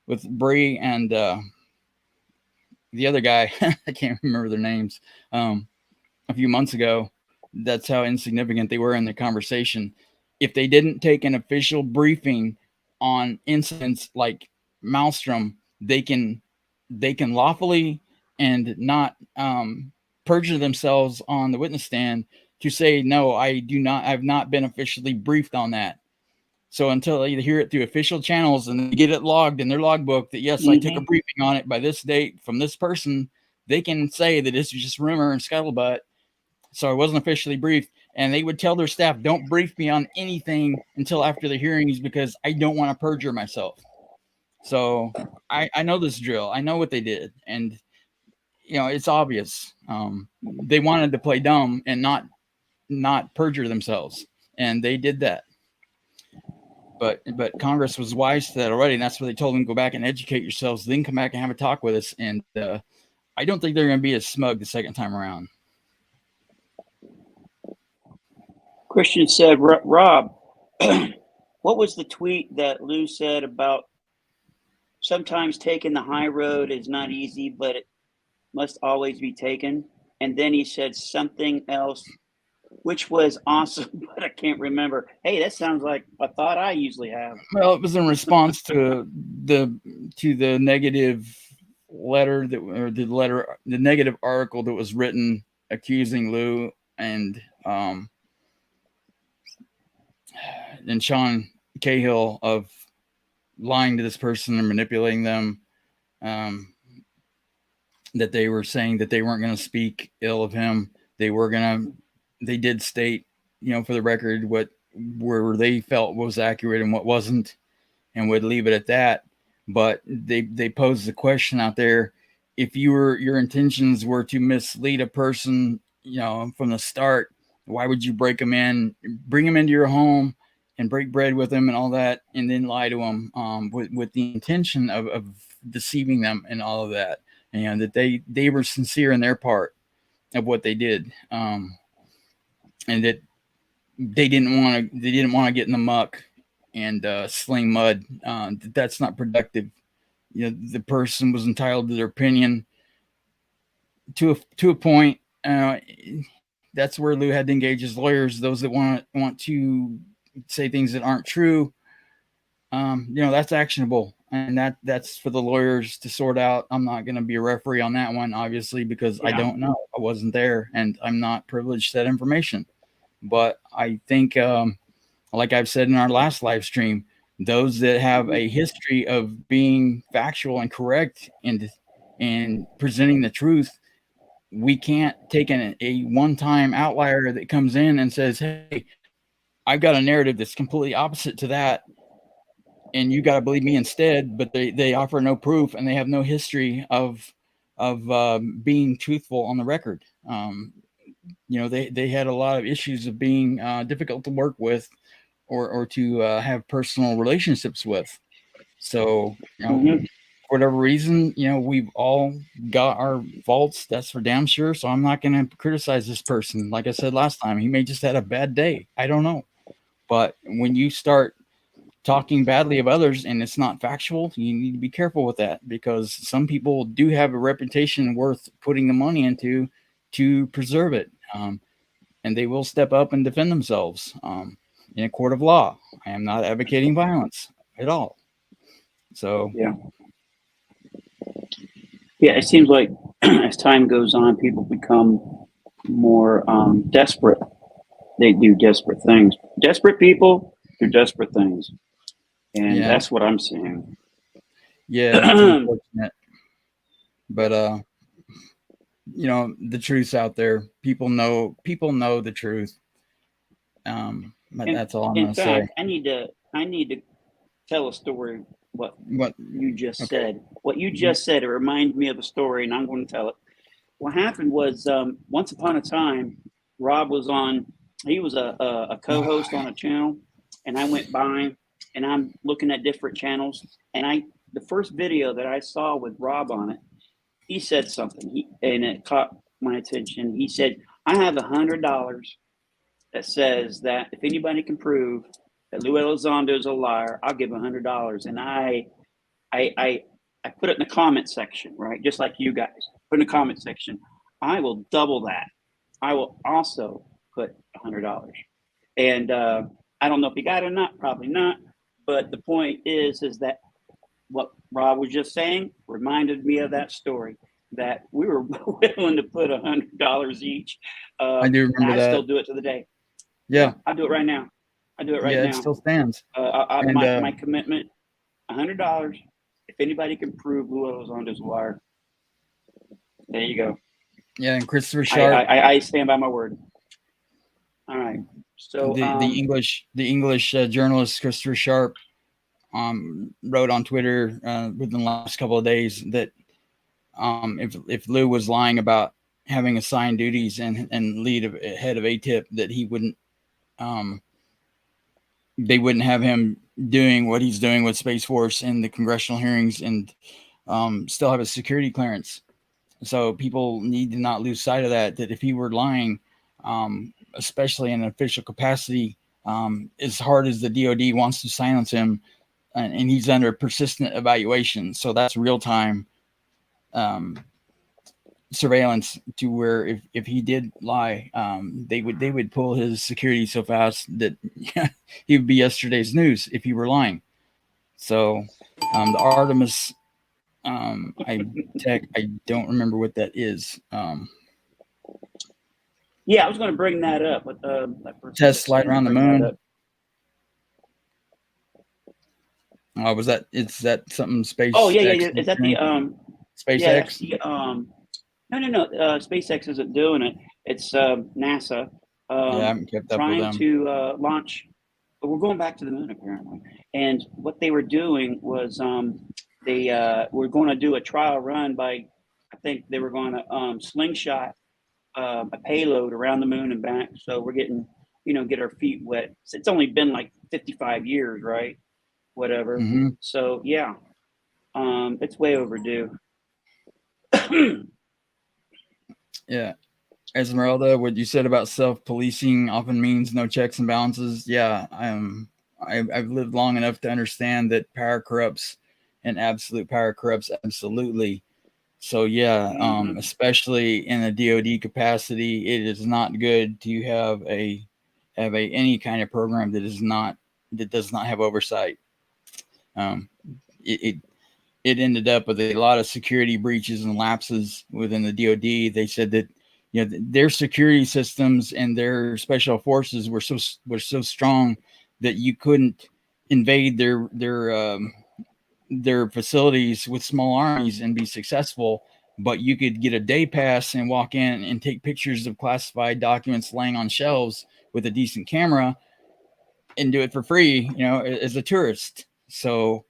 with Bree and the other guy, I can't remember their names, a few months ago. That's how insignificant they were in the conversation. If they didn't take an official briefing on incidents like Maelstrom, they can lawfully and not perjure themselves on the witness stand to say, no, I've not been officially briefed on that. So until they hear it through official channels and they get it logged in their logbook that, yes, I took a briefing on it by this date from this person, they can say that it's just rumor and scuttlebutt. So I wasn't officially briefed. And they would tell their staff, don't brief me on anything until after the hearings, because I don't want to perjure myself. So I know this drill. I know what they did. And, it's obvious. They wanted to play dumb and not perjure themselves. And they did that. But Congress was wise to that already, and that's why they told them, go back and educate yourselves, then come back and have a talk with us. And I don't think they're going to be as smug the second time around. Christian said, Rob, what was the tweet that Lou said about sometimes taking the high road is not easy, but it must always be taken? And then he said something else, which was awesome, but I can't remember. Hey, that sounds like a thought I usually have. Well, it was in response to the negative letter the negative article that was written accusing Lou and Sean Cahill of lying to this person and manipulating them. That they were saying that they weren't going to speak ill of him. They did state, for the record, where they felt was accurate and what wasn't, and would leave it at that. But they posed the question out there: if your intentions were to mislead a person, from the start, why would you bring them into your home and break bread with them and all that, and then lie to them with the intention of deceiving them and all of that, and that they were sincere in their part of what they did, and that they didn't want to get in the muck and sling mud. That's not productive. The person was entitled to their opinion to a point. That's where Lou had to engage his lawyers, those that want to say things that aren't true. That's actionable, and that's for the lawyers to sort out. I'm not going to be a referee on that one, obviously, because I don't know. I wasn't there, and I'm not privileged to that information. But I think, like I've said in our last live stream, those that have a history of being factual and correct and presenting the truth, we can't take a one-time outlier that comes in and says, hey, I've got a narrative that's completely opposite to that, and you got to believe me instead. But they offer no proof, and they have no history of being truthful on the record. They had a lot of issues of being difficult to work with or to have personal relationships with. So, Mm-hmm. for whatever reason, we've all got our faults. That's for damn sure. So I'm not going to criticize this person. Like I said last time, he may just had a bad day. I don't know. But when you start talking badly of others and it's not factual, you need to be careful with that, because some people do have a reputation worth putting the money into to preserve it. And they will step up and defend themselves in a court of law. I am not advocating violence at all. So, Yeah. Yeah, it seems like as time goes on, people become more desperate. They do desperate things. Desperate people do desperate things. And yeah, that's what I'm seeing. yeah, it's unfortunate. But, the truth's out there. People know the truth. But in, that's all I'm in going to say. fact, I need to tell a story. What What? you just Okay. said. What you just said. It reminds me of a story, and I'm going to tell it. What happened was once upon a time, Rob was on. He was a co-host on a channel, and I went by, and I'm looking at different channels, and the first video that I saw with Rob on it, he said something, and it caught my attention. He said, "I have $100 that says that if anybody can prove that Lou Elizondo is a liar, I'll give $100." And I I put it in the comment section, right? Just like you guys put in the comment section. I will double that. I will also put $100. And I don't know if he got it or not. Probably not. But the point is that what Rob was just saying reminded me of that story. That we were willing to put $100 each. I do And remember I still that. do it to the day. Yeah, Yeah. I'll do it right now. I do it right Yeah, it now. still stands. And My commitment, $100. If anybody can prove Lou Elizondo's a liar, there you go. yeah, and Christopher Sharp, I stand by my word. All right. So the English journalist Christopher Sharp wrote on Twitter within the last couple of days that if Lou was lying about having assigned duties and lead head of ATIP, that he wouldn't they wouldn't have him doing what he's doing with Space Force and the congressional hearings and still have a security clearance. So people need to not lose sight of that if he were lying, especially in an official capacity, as hard as the DOD wants to silence him, and he's under persistent evaluation. So that's real time surveillance, to where if he did lie, they would pull his security so fast that he would be yesterday's news if he were lying. So the Artemis I don't remember what that is. Yeah, I was going to bring that up, but Test slide around the moon. Was that? Is that something space? Oh yeah. Is that the SpaceX? Yeah, that's the no. SpaceX isn't doing it. It's NASA. Yeah, I haven't kept up with them. Trying to launch. But we're going back to the moon apparently. And what they were doing was they were going to do a trial run by, I think they were going to slingshot a payload around the moon and back. So we're getting, get our feet wet. It's only been like 55 years, right? Whatever. Mm-hmm. So yeah, it's way overdue. Yeah. Esmeralda, what you said about self-policing often means no checks and balances. Yeah, I've lived long enough to understand that power corrupts, and absolute power corrupts absolutely. So yeah, especially in a DoD capacity, it is not good to have any kind of program that does not have oversight. It ended up with a lot of security breaches and lapses within the DoD. They said that their security systems and their special forces were so strong that you couldn't invade their facilities with small armies and be successful, but you could get a day pass and walk in and take pictures of classified documents laying on shelves with a decent camera and do it for free, as a tourist. So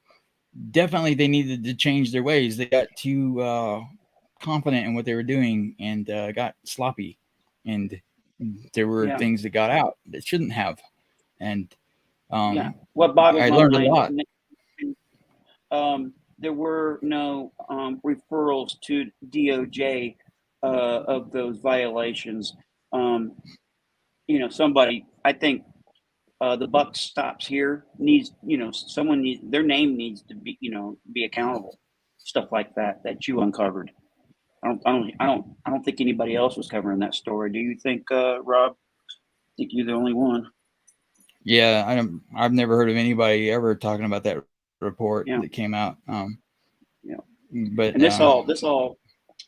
definitely they needed to change their ways. They got too confident in what they were doing and got sloppy, and there were Yeah. things that got out that shouldn't have. And Yeah. What boggles I my learned a mind lot. is there were no referrals to DOJ of those violations. Somebody, I think the buck stops here. Needs, someone needs, their name needs to be accountable. Stuff like that you uncovered. I don't think anybody else was covering that story. Do you think, Rob? I think you're the only one. Yeah, I've never heard of anybody ever talking about that report that came out. Yeah. But And this all,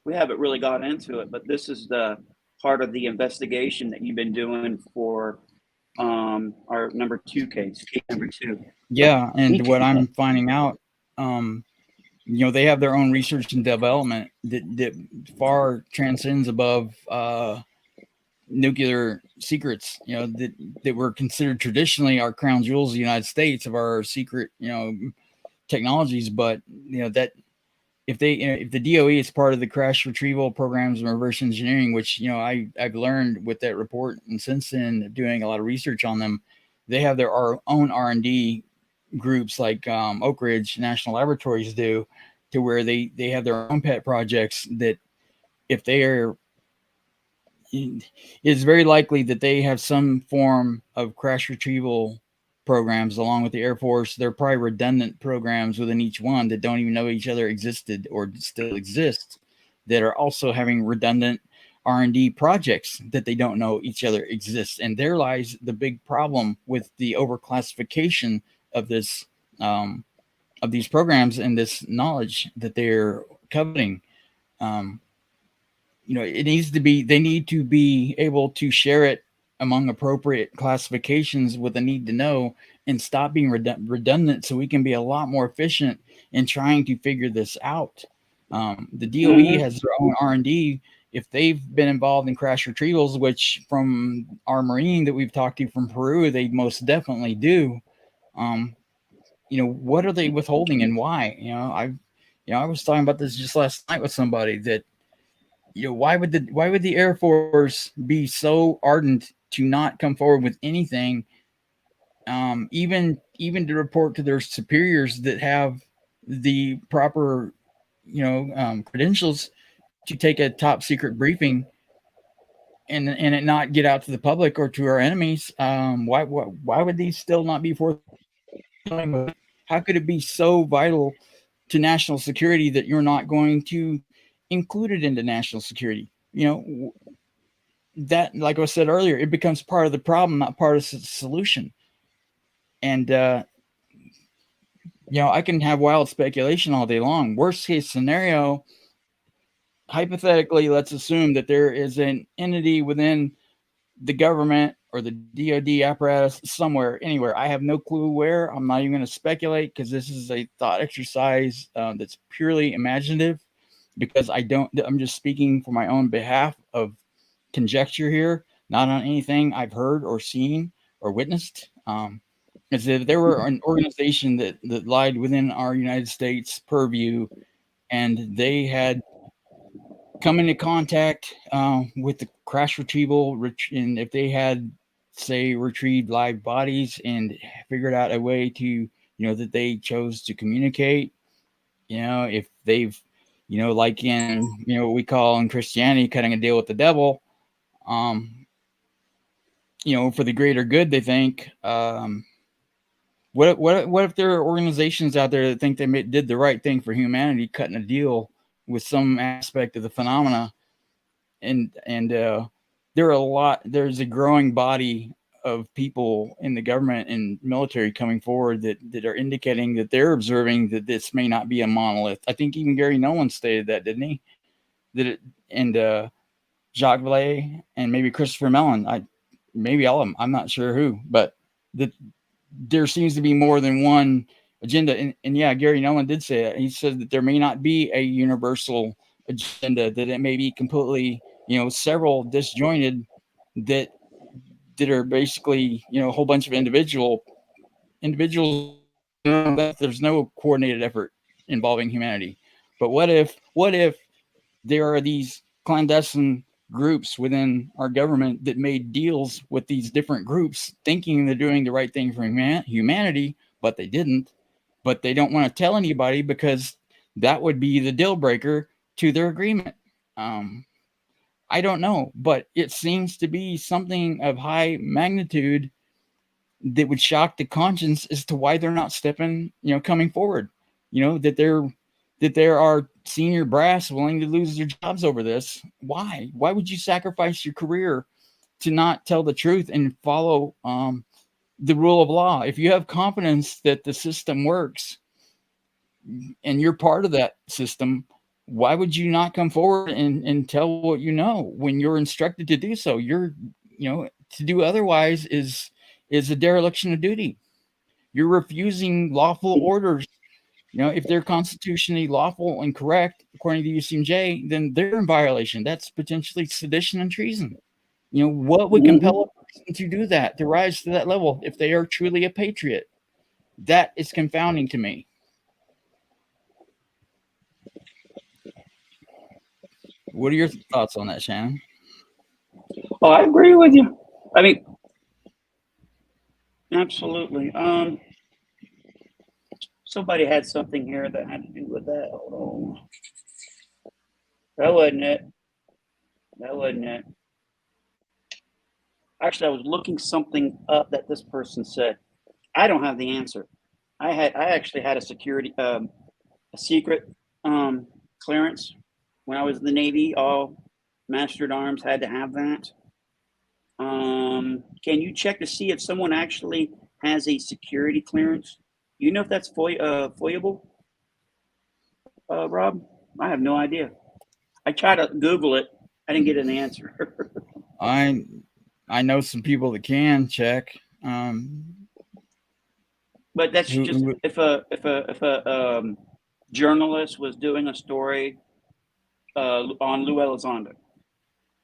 we haven't really got into it, but this is the part of the investigation that you've been doing for our number 2 case number 2. Yeah, and what I'm finding out, they have their own research and development that far transcends above nuclear secrets, that were considered traditionally our crown jewels of the United States, of our secret, technologies. But that if the DOE is part of the crash retrieval programs and reverse engineering, which I've learned with that report, and since then doing a lot of research on them, they have their own R&D groups like Oak Ridge National Laboratories do, to where they have their own pet projects that if they are, it's very likely that they have some form of crash retrieval programs along with the Air Force. They're probably redundant programs within each one that don't even know each other existed or still exist, that are also having redundant R&D projects that they don't know each other exists. And there lies the big problem with the overclassification of this of these programs and this knowledge that they're coveting. It needs to be, they need to be able to share it among appropriate classifications with a need to know, and stop being redundant, so we can be a lot more efficient in trying to figure this out. The DOE has their own R&D. If they've been involved in crash retrievals, which from our Marine that we've talked to from Peru, they most definitely do. What are they withholding and why? I was talking about this just last night with somebody that, why would the Air Force be so ardent to not come forward with anything, even to report to their superiors that have the proper, credentials to take a top secret briefing, and it not get out to the public or to our enemies? Why would these still not be forthcoming? How could it be so vital to national security that you're not going to include it into national security? That, like I said earlier, it becomes part of the problem, not part of the solution. And I can have wild speculation all day long. Worst case scenario, hypothetically, let's assume that there is an entity within the government or the DoD apparatus somewhere, anywhere. I have no clue where. I'm not even going to speculate, because this is a thought exercise that's purely imaginative, because I'm just speaking for my own behalf of conjecture here, not on anything I've heard or seen or witnessed. Is if there were an organization that lied within our United States purview, and they had come into contact with the crash retrieval, and if they had, say, retrieved live bodies and figured out a way to, that they chose to communicate, if they've, like in, what we call in Christianity, cutting a deal with the devil, for the greater good, they think. What if there are organizations out there that think they did the right thing for humanity, cutting a deal with some aspect of the phenomena, and there's a growing body of people in the government and military coming forward that are indicating that they're observing that this may not be a monolith. I think even Gary Nolan stated that, didn't he? And Jacques Vallée and maybe Christopher Mellon. Maybe all of them. I'm not sure who, but there seems to be more than one agenda. And yeah, Gary Nolan did say that. He said that there may not be a universal agenda, that it may be completely, several disjointed, that are basically, a whole bunch of individuals. That there's no coordinated effort involving humanity. But what if there are these clandestine groups within our government that made deals with these different groups thinking they're doing the right thing for humanity, but they didn't. But they don't want to tell anybody because that would be the deal breaker to their agreement. I don't know, but it seems to be something of high magnitude that would shock the conscience as to why they're not coming forward. That there are senior brass willing to lose their jobs over this. Why? Why would you sacrifice your career to not tell the truth and follow the rule of law? If you have confidence that the system works and you're part of that system, why would you not come forward and tell what you know when you're instructed to do so? To do otherwise is a dereliction of duty. You're refusing lawful orders. If they're constitutionally lawful and correct, according to the UCMJ, then they're in violation. That's potentially sedition and treason. What would compel a person to do that, to rise to that level if they are truly a patriot? That is confounding to me. What are your thoughts on that, Shannon? Oh, I agree with you. I mean, absolutely. Somebody had something here that had to do with that. Hold on. That wasn't it. Actually, I was looking something up that this person said. I don't have the answer. I actually had a security, a secret clearance when I was in the Navy. All mastered arms had to have that. Can you check to see if someone actually has a security clearance? You know if that's foyable, Rob? I have no idea. I tried to Google it. I didn't get an answer. I know some people that can check. But that's just if a journalist was doing a story on Lou Elizondo,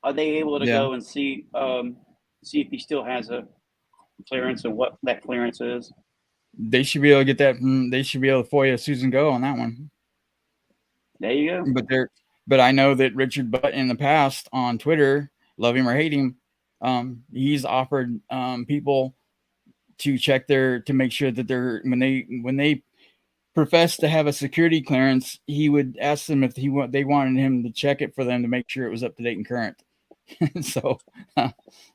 are they able to go and see if he still has a clearance and what that clearance is? They should be able to get that. They should be able to FOIA Susan Go on that one. There you go. But I know that Richard Butt in the past on Twitter, love him or hate him, he's offered people to check to make sure that when they profess to have a security clearance, he would ask them if they wanted him to check it for them to make sure it was up to date and current. So,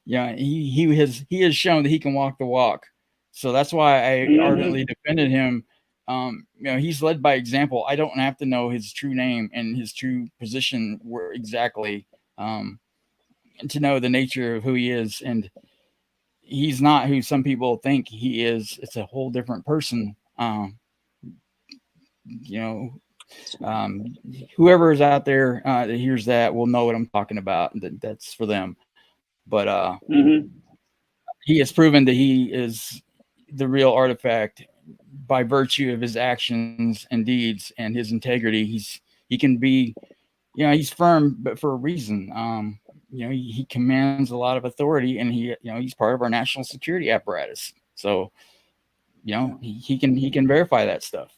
he has shown that he can walk the walk. So that's why I ardently defended him. He's led by example. I don't have to know his true name and his true position exactly to know the nature of who he is. And he's not who some people think he is. It's a whole different person. Whoever is out there that hears that will know what I'm talking about. That's for them. But he has proven that he is the real artifact by virtue of his actions and deeds and his integrity. He can be, he's firm, but for a reason. He commands a lot of authority, and he's part of our national security apparatus. So, he can verify that stuff.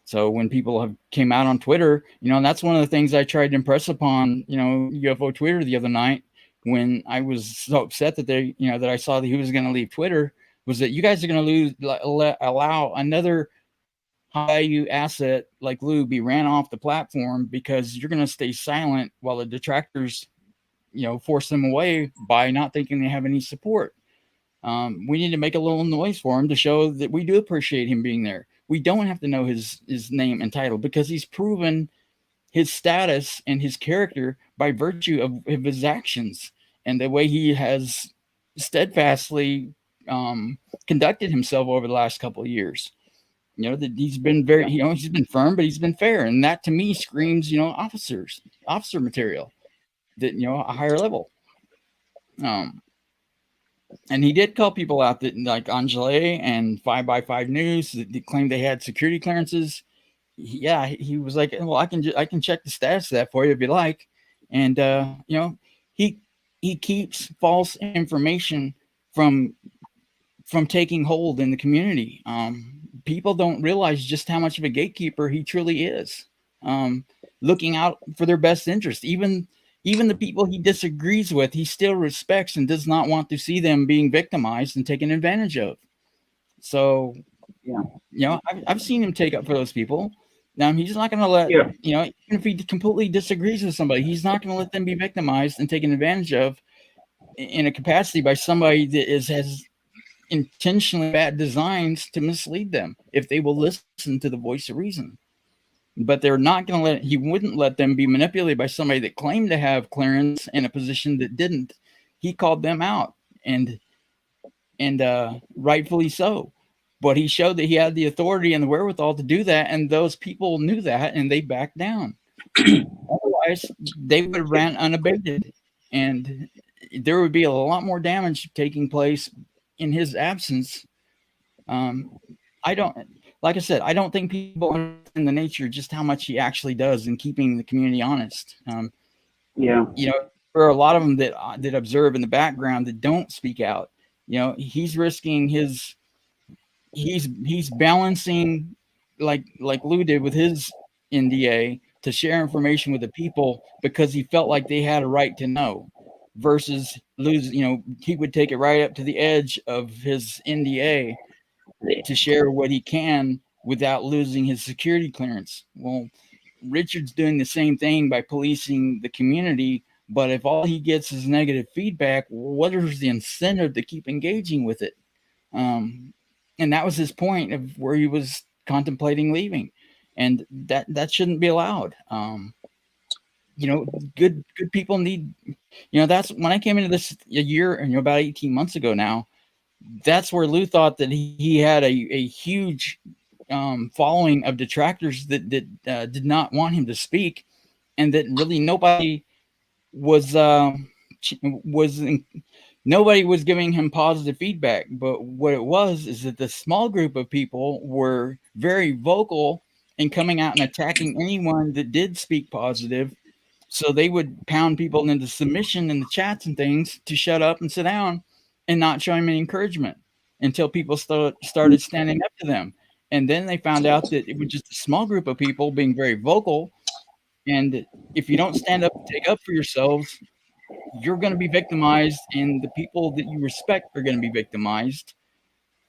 So when people have came out on Twitter, and that's one of the things I tried to impress upon, UFO Twitter the other night when I was so upset that that I saw that he was going to leave Twitter, was that you guys are going to allow another high-value asset like Lou be ran off the platform because you're going to stay silent while the detractors, force them away by not thinking they have any support. We need to make a little noise for him to show that we do appreciate him being there. We don't have to know his name and title because he's proven his status and his character by virtue of his actions and the way he has steadfastly conducted himself over the last couple of years. That he's been he's been firm, but he's been fair. And that to me screams, officer material that, a higher level. And he did call people out that like Angele and 5x5 News that claimed they had security clearances. He was like, well, I can check the status of that for you if you like. And, he keeps false information from taking hold in the community. People don't realize just how much of a gatekeeper he truly is. looking out for their best interest. Even the people he disagrees with, he still respects and does not want to see them being victimized and taken advantage of. So, Yeah. I've seen him take up for those people. Now, he's not going to let, Yeah. even if he completely disagrees with somebody, he's not going to let them be victimized and taken advantage of in a capacity by somebody that has intentionally bad designs to mislead them if they will listen to the voice of reason. But they're not going to he wouldn't let them be manipulated by somebody that claimed to have clearance in a position that didn't. He called them out, and rightfully so. But he showed that he had the authority and the wherewithal to do that, and those people knew that, and they backed down. Otherwise, they would have ran unabated, and there would be a lot more damage taking place in his absence. I don't, like I said, I don't think people understand the nature just how much he actually does in keeping the community honest. Yeah. There are a lot of them that observe in the background that don't speak out. He's risking he's balancing like Lou did with his NDA to share information with the people because he felt like they had a right to know, versus Lou's, he would take it right up to the edge of his NDA to share what he can without losing his security clearance. Well, Richard's doing the same thing by policing the community, but if all he gets is negative feedback, what is the incentive to keep engaging with it? And that was his point of where he was contemplating leaving, and that shouldn't be allowed. Good people need. That's when I came into this a year and about 18 months ago now. That's where Lou thought that he had a huge following of detractors that did not want him to speak, and that really nobody was nobody was giving him positive feedback. But what it was is that the small group of people were very vocal in coming out and attacking anyone that did speak positive. So they would pound people into submission in the chats and things to shut up and sit down and not show him any encouragement until people started standing up to them. And then they found out that it was just a small group of people being very vocal. And if you don't stand up and take up for yourselves, you're going to be victimized, and the people that you respect are going to be victimized.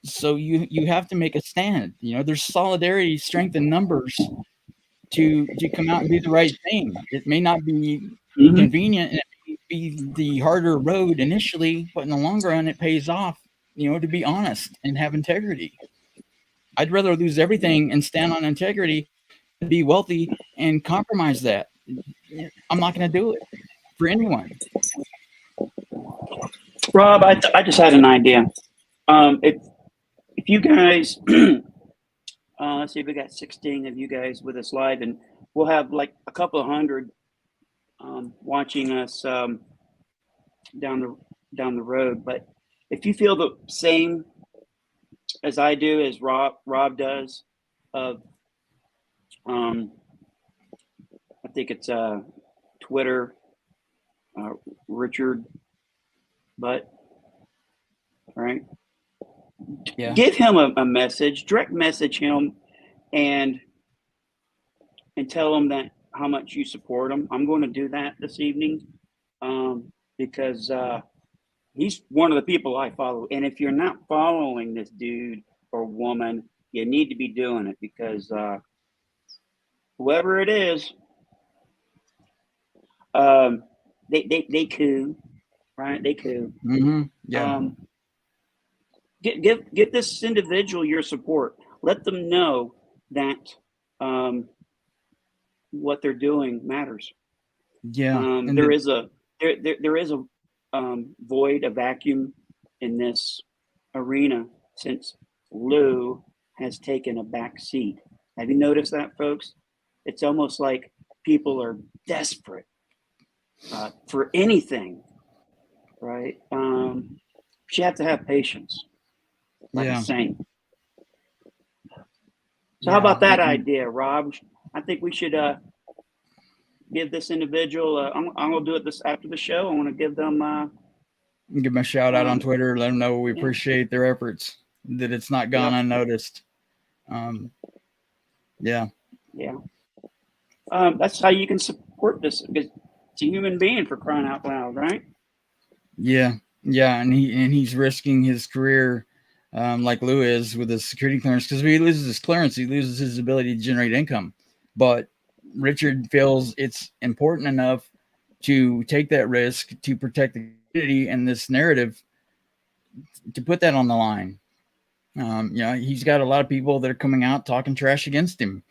So you have to make a stand. There's solidarity, strength in numbers to come out and do the right thing. It may not be convenient, and it may be the harder road initially, but in the long run, it pays off. To be honest and have integrity. I'd rather lose everything and stand on integrity than be wealthy and compromise that. I'm not going to do it for anyone. Rob, I just had an idea. If you guys, let's see, we got 16 of you guys with us live, and we'll have like a couple of hundred watching us down the road. But if you feel the same as I do, as Rob does, of I think it's Twitter, Richard Butt, right? Yeah. Give him a message, direct message him, and tell him that how much you support him. I'm going to do that this evening because he's one of the people I follow. And if you're not following this dude or woman, you need to be doing it, because whoever it is, they coup, right? They coup. Mm-hmm. Yeah. Give this individual your support. Let them know that what they're doing matters. Yeah. There is a void, a vacuum in this arena since Lou has taken a back seat. Have you noticed that, folks? It's almost like people are desperate for anything, right? But you have to have patience, like a saint. So how about that idea, Rob? I think we should give this individual. I'm gonna do it this after the show. I want to give them. Give them a shout out on Twitter. Let them know we appreciate their efforts. That it's not gone unnoticed. Yeah. That's how you can support this, because it's a human being, for crying out loud, right? Yeah, yeah, and he's risking his career, like Lou is with his security clearance, because if he loses his clearance, he loses his ability to generate income. But Richard feels it's important enough to take that risk to protect the community and this narrative, to put that on the line. He's got a lot of people that are coming out talking trash against him,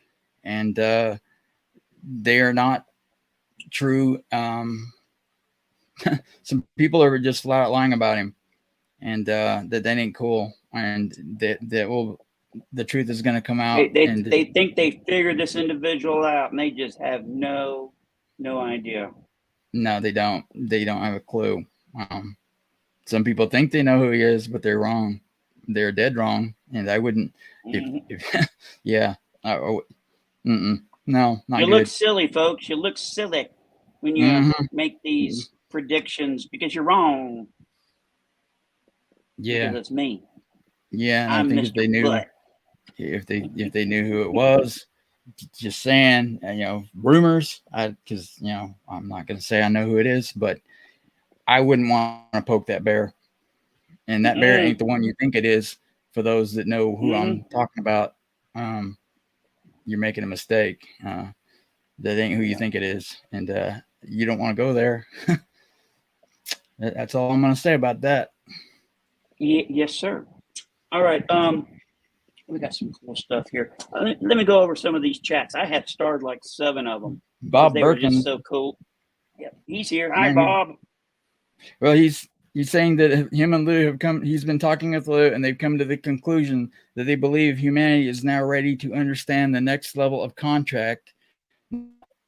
and they are not true. Some people are just flat out lying about him, and that ain't cool, and the truth is going to come out. They think they figured this individual out, and they just have no idea. No, they don't have a clue. Some people think they know who he is, but they're wrong. They're dead wrong. And I wouldn't, yeah. No, not you good. Look silly, folks. You look silly when you make these predictions, because you're wrong. Yeah. Because it's me. Yeah. And I think if they knew, if they knew who it was, just saying, rumors, because, I'm not going to say I know who it is, but I wouldn't want to poke that bear. And that bear ain't the one you think it is. For those that know who I'm talking about, you're making a mistake. That ain't who you think it is. And you don't want to go there. That's all I'm going to say about that. Yes, sir. All right. We got some cool stuff here. Let me go over some of these chats. I have starred like 7 of them. Bob They Birkin. were just so cool. Yep, he's here. Hi, Bob. Well, he's saying that him and Lou have come. He's been talking with Lou, and they've come to the conclusion that they believe humanity is now ready to understand the next level of contract,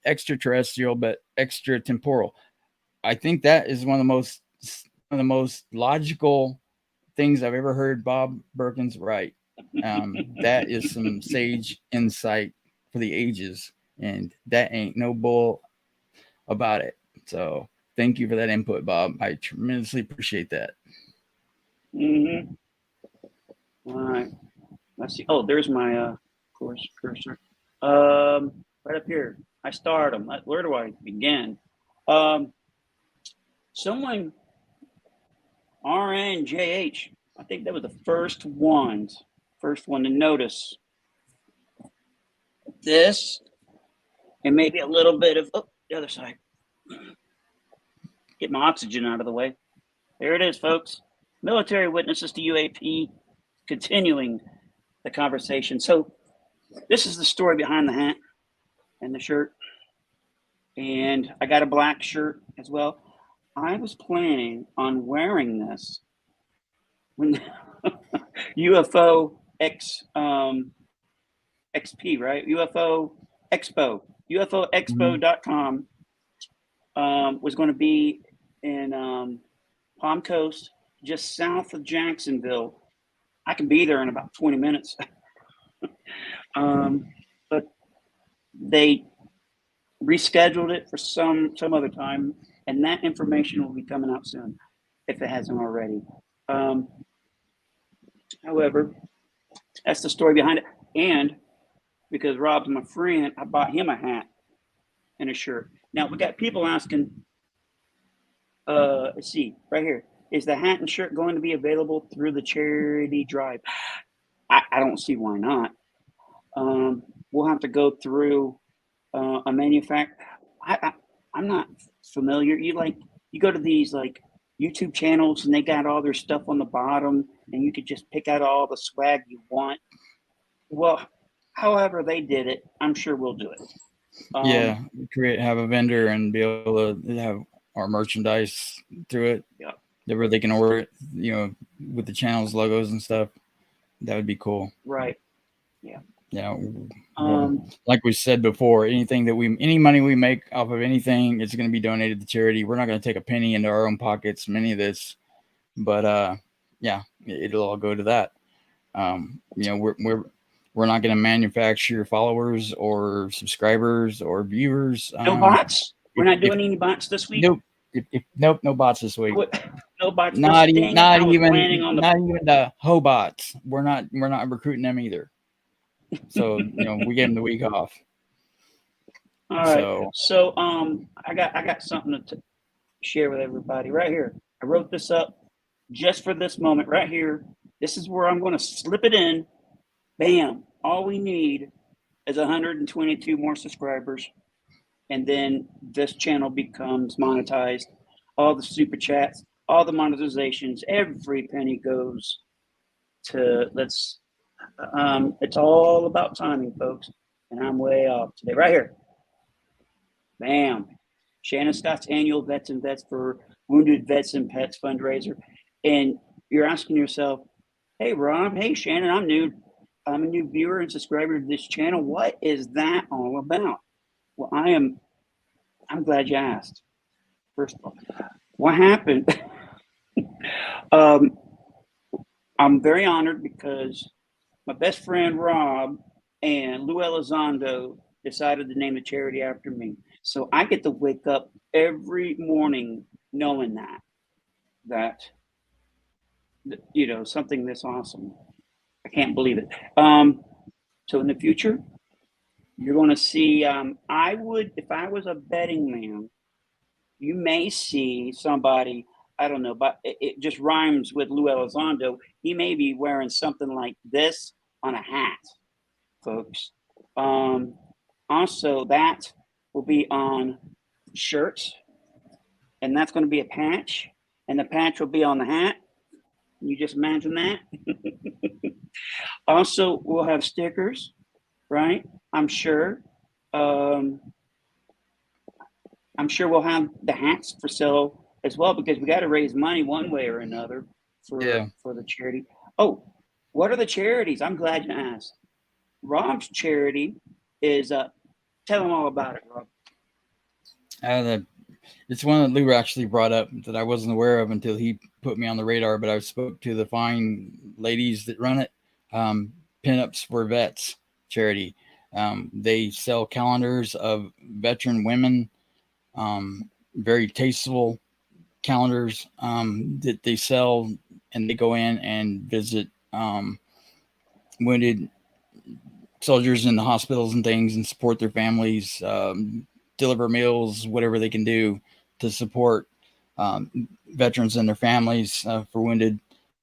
extraterrestrial but extratemporal. I think that is one of the most logical things I've ever heard Bob Birkin's write. That is some sage insight for the ages, and that ain't no bull about it. So thank you for that input, Bob. I tremendously appreciate that. All right. Let's see. Oh, there's my cursor. Right up here. I starred them. Where do I begin? Someone, RNJH, I think that was the first one to notice this, and maybe a little bit of the other side. Get my oxygen out of the way. There it is, folks. Military witnesses to UAP, continuing the conversation. So this is the story behind the hat and the shirt. And I got a black shirt as well. I was planning on wearing this when UFO XP, right? UFO Expo, UFOexpo.com was going to be in Palm Coast, just south of Jacksonville. I can be there in about 20 minutes. But they rescheduled it for some other time, and that information will be coming out soon, if it hasn't already. However, that's the story behind it. And because Rob's my friend, I bought him a hat and a shirt. Now, we got people asking, let's see, right here. Is the hat and shirt going to be available through the charity drive? I don't see why not. We'll have to go through a manufacturer. I'm not familiar. You go to these like YouTube channels, and they got all their stuff on the bottom, and you could just pick out all the swag you want. Well, however they did it, I'm sure we'll do it. Have a vendor and be able to have our merchandise through it. Yeah. Where they can order it, with the channels, logos, and stuff. That would be cool. Right. Yeah. Like we said before, any money we make off of anything, it's going to be donated to charity. We're not going to take a penny into our own pockets from any of this, but it'll all go to that. We're not going to manufacture followers or subscribers or viewers. No bots. We're not doing any bots this week. Nope. No bots this week. No bots. Not even the Hobots. We're not recruiting them either. So we gave them the week off. All right. So I got something to share with everybody right here. I wrote this up just for this moment right here. This is where I'm going to slip it in. Bam. All we need is 122 more subscribers. And then this channel becomes monetized. All the super chats, all the monetizations, every penny goes to it's all about timing, folks. And I'm way off today. Right here. Bam. Shannon Scott's annual Vets and Vets for Wounded Vets and Pets fundraiser. And you're asking yourself, hey, Rob, hey, Shannon, I'm a new viewer and subscriber to this channel. What is that all about? Well, I'm glad you asked. First of all, what happened? I'm very honored because my best friend Rob and Lou Elizondo decided to name the charity after me. So I get to wake up every morning knowing that something this awesome. I can't believe it. So in the future, you're going to see. I would, if I was a betting man, you may see somebody. I don't know, but it just rhymes with Lou Elizondo. He may be wearing something like this on a hat, folks. Also, that will be on shirts, and that's going to be a patch, and the patch will be on the hat. You just imagine that. Also, we'll have stickers, right? I'm sure. I'm sure we'll have the hats for sale as well, because we got to raise money one way or another for the charity. Oh, what are the charities? I'm glad you asked. Rob's charity is tell them all about it, Rob. It's one that Lou actually brought up that I wasn't aware of until he put me on the radar, but I spoke to the fine ladies that run it. Pinups for Vets charity. They sell calendars of veteran women, very tasteful calendars that they sell, and they go in and visit wounded soldiers in the hospitals and things and support their families, deliver meals, whatever they can do to support veterans and their families for wounded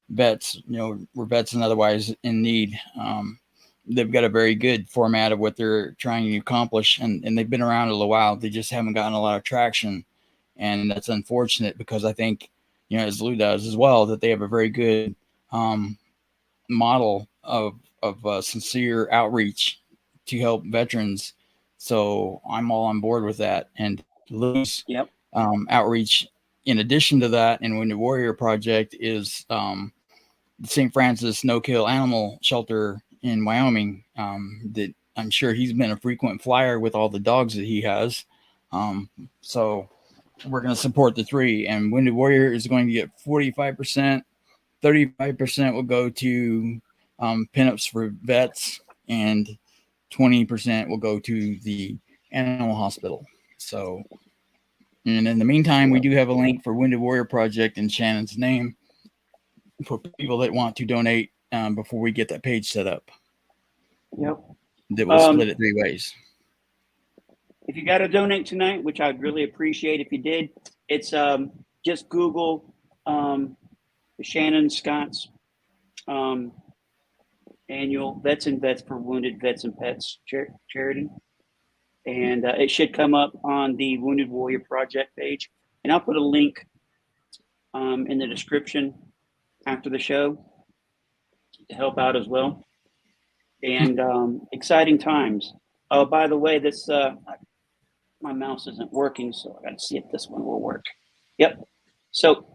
vets, were vets and otherwise in need. They've got a very good format of what they're trying to accomplish, and they've been around a little while. They just haven't gotten a lot of traction, and that's unfortunate because I think, as Lou does as well, that they have a very good model of sincere outreach to help veterans. So I'm all on board with that. And Lou's outreach, in addition to that, and Wounded Warrior Project is the St. Francis No-Kill Animal Shelter in Wyoming. That I'm sure he's been a frequent flyer with all the dogs that he has. So we're going to support the three, and Wounded Warrior is going to get 45%. 35% will go to pinups for vets, and 20% will go to the animal hospital. So, and in the meantime, we do have a link for Wounded Warrior Project in Shannon's name for people that want to donate before we get that page set up. Yep. That will split it three ways. If you got to donate tonight, which I'd really appreciate if you did, it's just Google the Shannon Scott's annual Vets and Vets for Wounded Vets and Pets charity. And it should come up on the Wounded Warrior Project page. And I'll put a link in the description after the show to help out as well. And exciting times. Oh, by the way, this my mouse isn't working, so I got to see if this one will work. Yep. So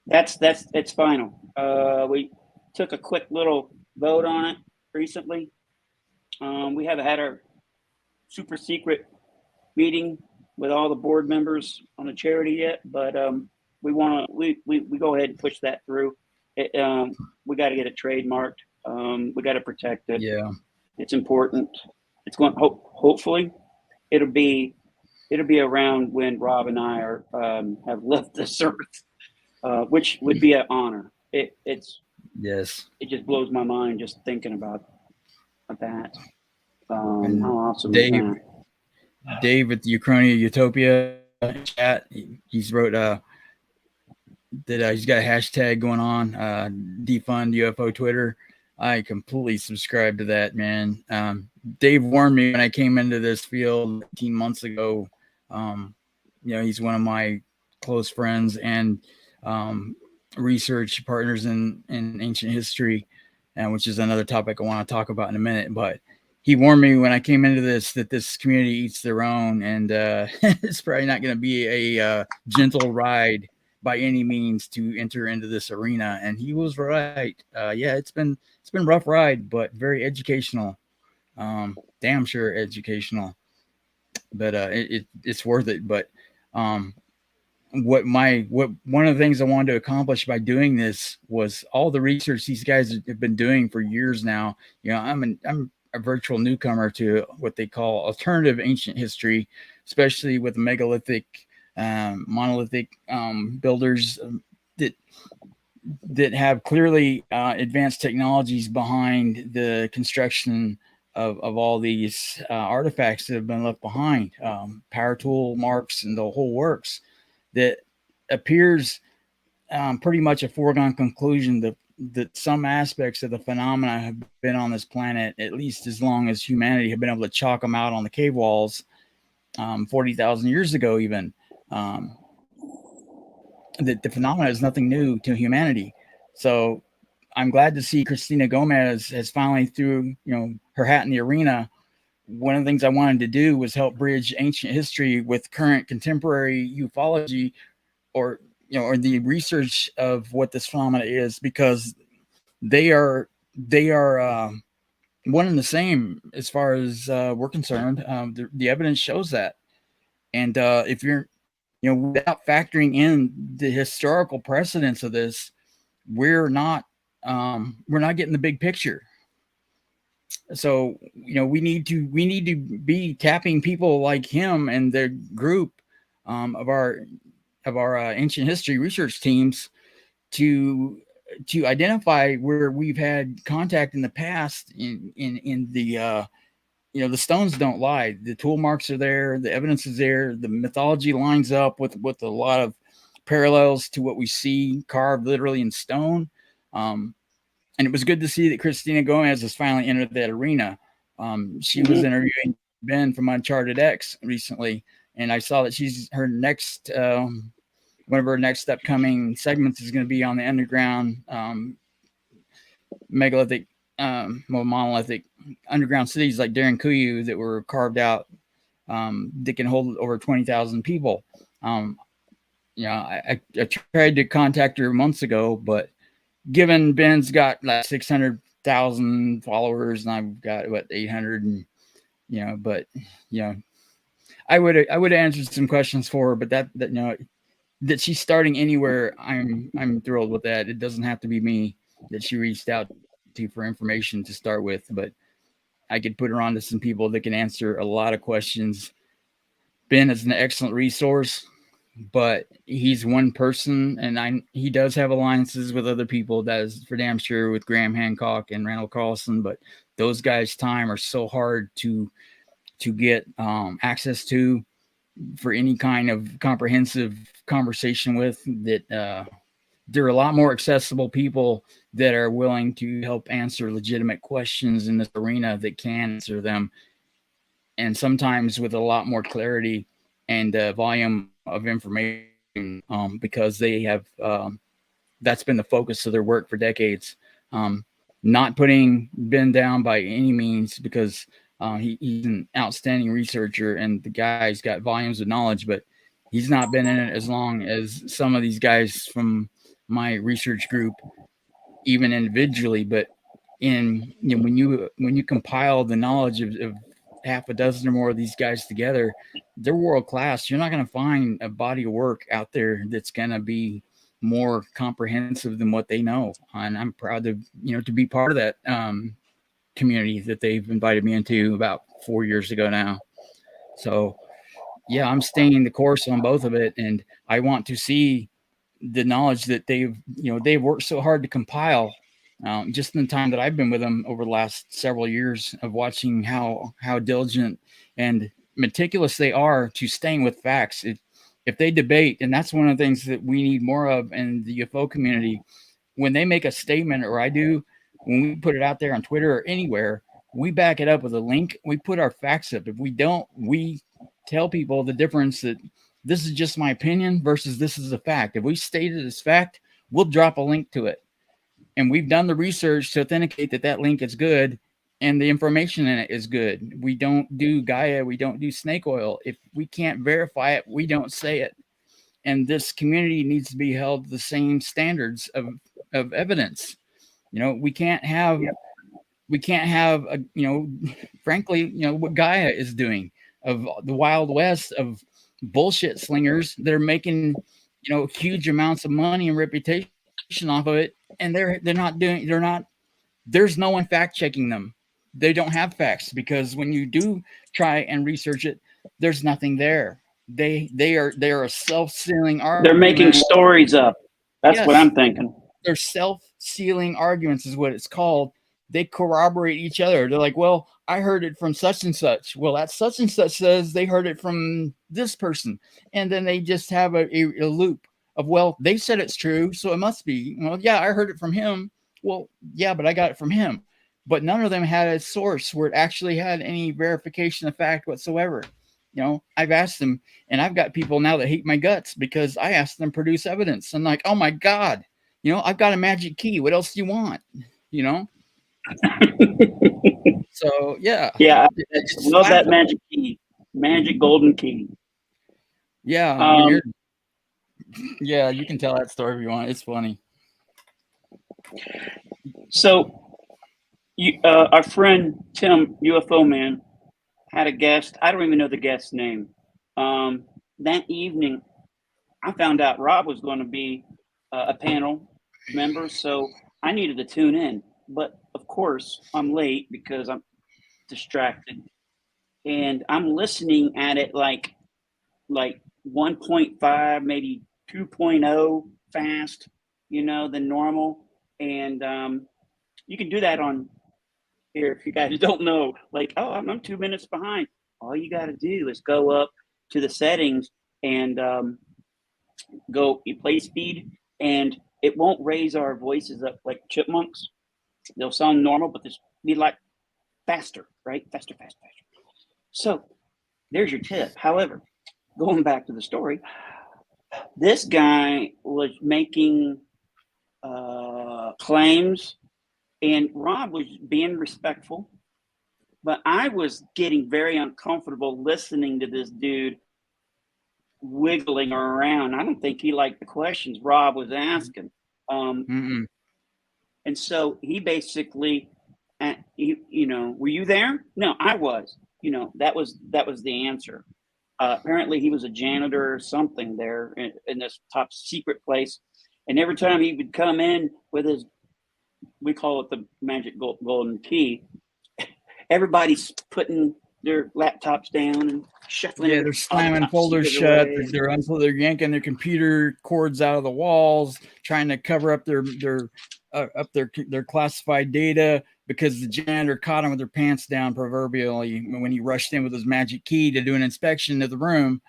it's final. We took a quick little vote on it recently. We haven't had our super secret meeting with all the board members on the charity yet, but we go ahead and push that through. We got to get it trademarked. We got to protect it. Yeah, it's important. It's going. Hopefully, it'll be around when Rob and I have left this earth, which would be an honor. It just blows my mind just thinking about that. How awesome is that? Dave at the Uchronia Utopia chat. He's wrote that he's got a hashtag going on, defund UFO Twitter. I completely subscribe to that, man. Dave warned me when I came into this field 18 months ago. He's one of my close friends and research partners in ancient history, which is another topic I want to talk about in a minute. But he warned me when I came into this that this community eats their own, and it's probably not going to be a gentle ride by any means to enter into this arena. And he was right. It's been a rough ride, but very educational. Damn sure educational. But it's worth it. But one of the things I wanted to accomplish by doing this was all the research these guys have been doing for years now. I'm a virtual newcomer to what they call alternative ancient history, especially with megalithic, monolithic builders that have clearly advanced technologies behind the construction of all these artifacts that have been left behind, power tool marks and the whole works. That appears pretty much a foregone conclusion that some aspects of the phenomena have been on this planet at least as long as humanity have been able to chalk them out on the cave walls 40,000 years ago even. That the phenomena is nothing new to humanity. So I'm glad to see Cristina Gomez has finally threw her hat in the arena. One of the things I wanted to do was help bridge ancient history with current contemporary ufology, or the research of what this phenomena is, because they are one and the same as far as we're concerned. The evidence shows that. And if you're, without factoring in the historical precedence of this, we're not getting the big picture. So, we need to be tapping people like him and the group of our ancient history research teams to identify where we've had contact in the past. In the the stones don't lie. The tool marks are there. The evidence is there. The mythology lines up with a lot of parallels to what we see carved literally in stone. And it was good to see that Cristina Gomez has finally entered that arena. She was interviewing Ben from Uncharted X recently, and I saw that her next one of her next upcoming segments is going to be on the underground megalithic, monolithic underground cities like Derinkuyu that were carved out that can hold over 20,000 people. I tried to contact her months ago, but given Ben's got like 600,000 followers and I've got 800, and I would answer some questions for her, but that she's starting anywhere, I'm thrilled with that. It doesn't have to be me that she reached out to for information to start with, but I could put her on to some people that can answer a lot of questions. Ben is an excellent resource, but he's one person, and he does have alliances with other people. That is for damn sure, with Graham Hancock and Randall Carlson. But those guys' time are so hard to get access to for any kind of comprehensive conversation with, that there are a lot more accessible people that are willing to help answer legitimate questions in this arena that can answer them, and sometimes with a lot more clarity and volume of information, because they have that's been the focus of their work for decades. Not putting Ben down by any means, because he's an outstanding researcher and the guy's got volumes of knowledge, but he's not been in it as long as some of these guys from my research group, even individually. But when you compile the knowledge of half a dozen or more of these guys together, they're world class. You're not going to find a body of work out there that's going to be more comprehensive than what they know. And I'm proud to be part of that community that they've invited me into about 4 years ago now. So yeah, I'm staying the course on both of it, and I want to see the knowledge that they've worked so hard to compile. Just in the time that I've been with them over the last several years of watching how diligent and meticulous they are to staying with facts. If they debate, and that's one of the things that we need more of in the UFO community, when they make a statement, or I do, when we put it out there on Twitter or anywhere, we back it up with a link. We put our facts up. If we don't, we tell people the difference, that this is just my opinion versus this is a fact. If we state it as fact, we'll drop a link to it. And we've done the research to authenticate that that link is good and the information in it is good. We don't do Gaia. We don't do snake oil. If we can't verify it, we don't say it. And this community needs to be held to the same standards of evidence. You know, we can't have, a, you know, frankly, you know, what Gaia is doing, of the Wild West of bullshit slingers that are making, you know, huge amounts of money and reputation off of it. And there's no one fact checking them. They don't have facts, because when you do try and research it, there's nothing there. They are a self-sealing argument. They're making stories up. That's what I'm thinking. They're self-sealing arguments is what it's called. They corroborate each other. They're like, well, I heard it from such and such. Well, that such and such says they heard it from this person. And then they just have a loop of, well, they said it's true, so it must be. Well, yeah, I heard it from him. Well, yeah, but I got it from him. But none of them had a source where it actually had any verification of fact whatsoever. You know, I've asked them, and I've got people now that hate my guts because I asked them to produce evidence. I'm like, oh my God, you know, I've got a magic key. What else do you want? You know? So, yeah. Yeah. I love that magic key, magic golden key. Yeah. Yeah, you can tell that story if you want. It's funny. So, our friend Tim, UFO Man, had a guest. I don't even know the guest's name. That evening, I found out Rob was going to be a panel member, so I needed to tune in. But of course, I'm late because I'm distracted, and I'm listening at it like 1.5, maybe 2.0 fast, you know, than normal. And you can do that on here if you guys don't know. Like, oh, I'm 2 minutes behind. All you got to do is go up to the settings and go play speed, and it won't raise our voices up like chipmunks. They'll sound normal, but this be like faster, right? Faster. So there's your tip. However, going back to the story, this guy was making claims, and Rob was being respectful, but I was getting very uncomfortable listening to this dude wiggling around. I don't think he liked the questions Rob was asking. And so he basically, you know, were you there? No, I was. You know, that was the answer. Apparently, he was a janitor or something there in this top secret place. And every time he would come in with his, we call it the magic golden key, everybody's putting their laptops down and shuffling. Yeah, they're slamming folders shut. They're yanking their computer cords out of the walls, trying to cover up their classified data, because the janitor caught him with their pants down, proverbially, when he rushed in with his magic key to do an inspection of the room.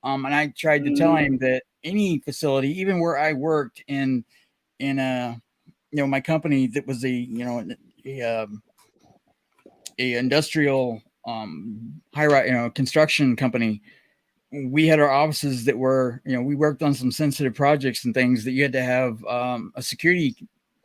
And I tried to tell him that any facility, even where I worked in my company that was a industrial high-rise construction company, we had our offices that were, we worked on some sensitive projects and things that you had to have a security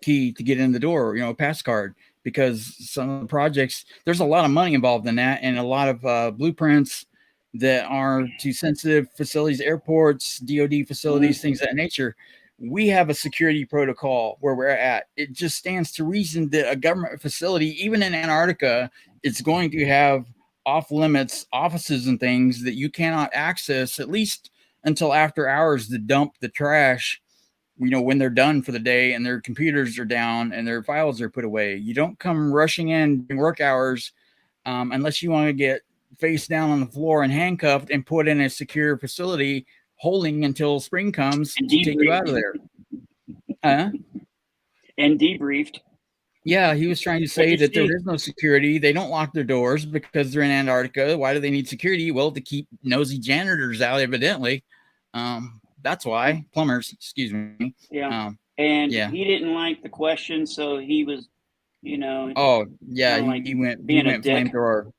key to get in the door, a pass card, because some of the projects, there's a lot of money involved in that, and a lot of blueprints that are to sensitive facilities, airports, DOD facilities, things of that nature. We have a security protocol where we're at. It just stands to reason that a government facility, even in Antarctica, it's going to have off limits offices and things that you cannot access, at least until after hours, to dump the trash, when they're done for the day and their computers are down and their files are put away. You don't come rushing in during work hours unless you want to get face down on the floor and handcuffed and put in a secure facility, holding until spring comes to take you out of there. And debriefed. Yeah, he was trying to say that there is no security. They don't lock their doors because they're in Antarctica. Why do they need security? Well, to keep nosy janitors out, evidently. That's why. Plumbers, excuse me. Yeah. And he didn't like the question, so he was, Oh, yeah, like he went dick. flamethrower.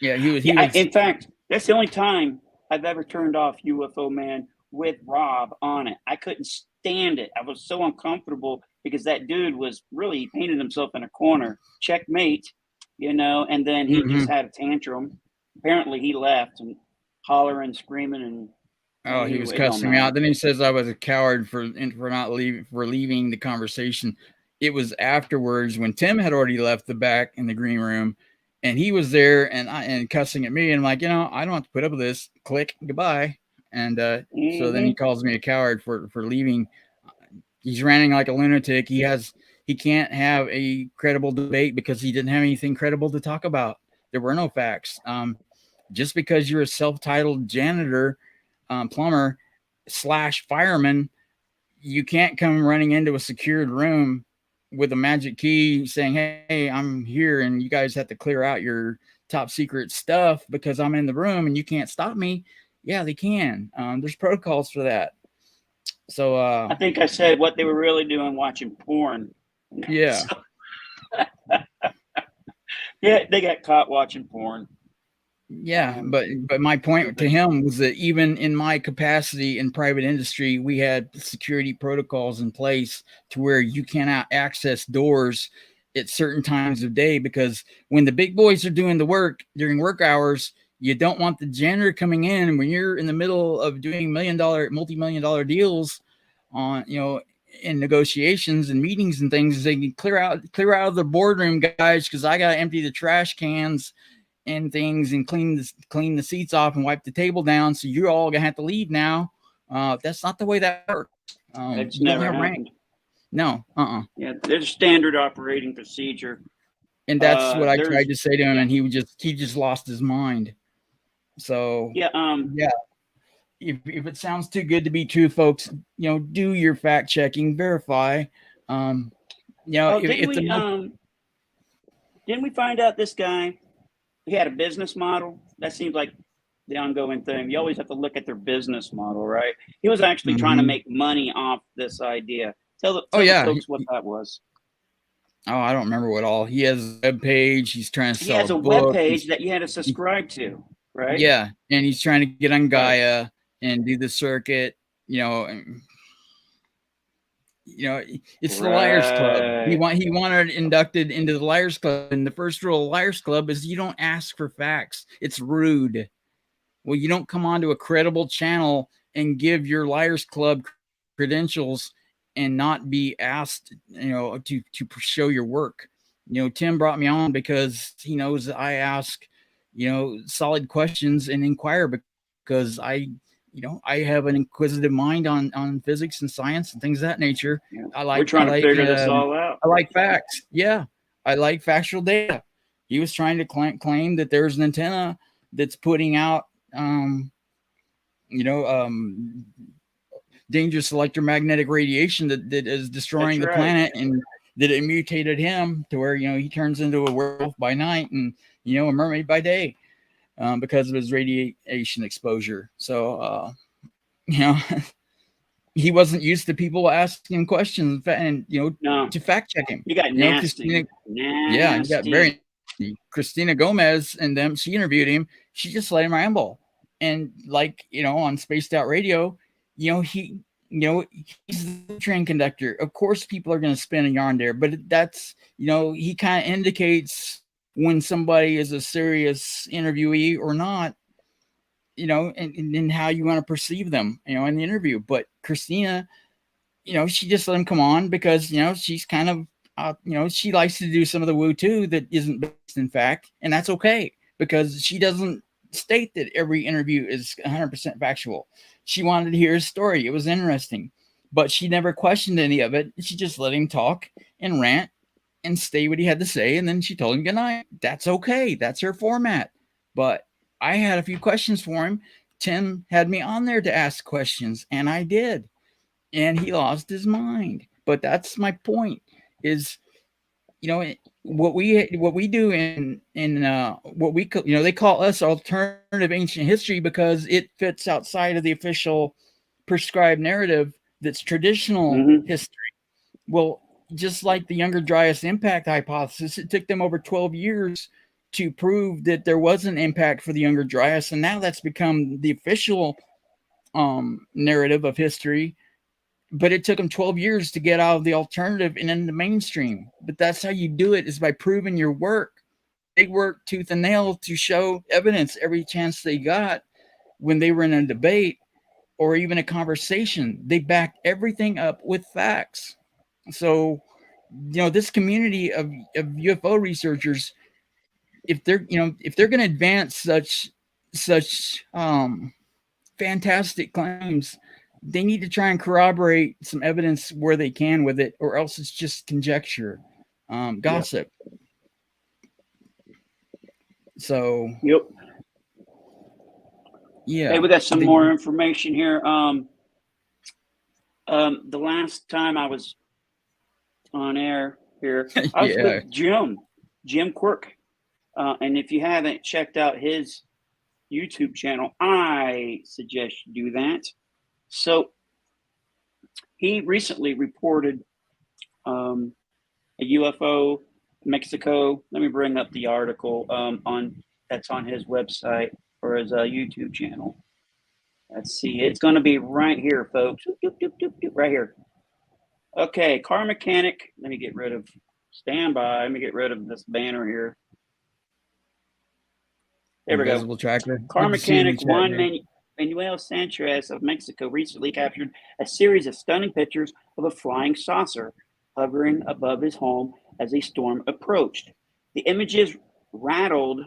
Yeah, he was. In fact, that's the only time I've ever turned off UFO Man with Rob on it. I couldn't stand it. I was so uncomfortable because that dude was really painted himself in a corner. Checkmate, and then he just had a tantrum. Apparently he left and hollering, screaming, and he was cussing me out. Then he says I was a coward for leaving the conversation. It was afterwards when Tim had already left the back in the green room, and he was there and cussing at me, and I'm like, I don't have to put up with this. Click, goodbye. And so then he calls me a coward for leaving. He's ranting like a lunatic. He can't have a credible debate because he didn't have anything credible to talk about. There were no facts. Just because you're a self-titled janitor, plumber / fireman, you can't come running into a secured room with a magic key saying, hey, I'm here and you guys have to clear out your top secret stuff because I'm in the room and you can't stop me. Yeah, they can. There's protocols for that. So I think I said what they were really doing, watching porn. Yeah. Yeah, they got caught watching porn. Yeah, but my point to him was that even in my capacity in private industry, we had security protocols in place to where you cannot access doors at certain times of day, because when the big boys are doing the work during work hours, you don't want the janitor coming in when you're in the middle of doing multi-million-dollar deals on, in negotiations and meetings and things. They can clear out of the boardroom, guys, because I got to empty the trash cans and things and clean the seats off and wipe the table down. So you're all gonna have to leave now. That's not the way that works. It's never happened. No. Yeah, there's a standard operating procedure. And that's what I tried to say to him, and he just lost his mind. So yeah. If it sounds too good to be true, folks, do your fact checking, verify. Didn't we find out this guy? He had a business model. That seems like the ongoing thing. You always have to look at their business model, right? He was actually trying to make money off this idea. Tell the folks what that was. Oh, I don't remember what all. He has a web page. He's trying to sell. He has a web page that you had to subscribe to, right? Yeah, and he's trying to get on Gaia and do the circuit. It's the Liars Club. He wanted inducted into the Liars Club, and the first rule of Liars Club is you don't ask for facts. It's rude. Well, you don't come onto a credible channel and give your Liars Club credentials and not be asked, to show your work. Tim brought me on because he knows that I ask, solid questions and inquire, because I have an inquisitive mind on physics and science and things of that nature. Yeah. We're trying to figure this all out. I like facts. Yeah. I like factual data. He was trying to claim that there's an antenna that's putting out, dangerous electromagnetic radiation that is destroying the planet, and that it mutated him to where, he turns into a werewolf by night and, a mermaid by day. Because of his radiation exposure. So, he wasn't used to people asking him questions and, to fact check him. You got nasty. Yeah, you got very nasty. Christina Gomez and them, she interviewed him. She just let him ramble. And on Spaced Out Radio, he's the train conductor. Of course, people are going to spin a yarn there, but that's, he kind of indicates when somebody is a serious interviewee or not, and how you want to perceive them, in the interview. But Christina, she just let him come on because, she's kind of, she likes to do some of the woo too that isn't based in fact, and that's okay because she doesn't state that every interview is 100% factual. She wanted to hear his story. It was interesting, but she never questioned any of it. She just let him talk and rant and say what he had to say, and then she told him good night. That's okay. That's her format. But I had a few questions for him. Tim had me on there to ask questions, and I did. And he lost his mind. But that's my point. is, what we do in what we they call us alternative ancient history because it fits outside of the official prescribed narrative that's traditional history. Well, just like the Younger Dryas impact hypothesis, it took them over 12 years to prove that there was an impact for the Younger Dryas, and now that's become the official narrative of history. But it took them 12 years to get out of the alternative and in the mainstream. But that's how you do it, is by proving your work. They worked tooth and nail to show evidence every chance they got. When they were in a debate or even a conversation, they backed everything up with facts. So, this community of UFO researchers, if they're going to advance such fantastic claims, they need to try and corroborate some evidence where they can with it, or else it's just conjecture, gossip. So, yep. Yeah. Hey, we got some more information here. The last time I was on air here, I was with Jim Quirk. And if you haven't checked out his YouTube channel, I suggest you do that. So he recently reported a UFO Mexico. Let me bring up the article that's on his website or his YouTube channel. Let's see. It's going to be right here, folks. Right here. Okay, car mechanic. Let me get rid of standby. Let me get rid of this banner here. There we go. Tracker. Car mechanic Juan Manuel Sanchez of Mexico recently captured a series of stunning pictures of a flying saucer hovering above his home as a storm approached. The images rattled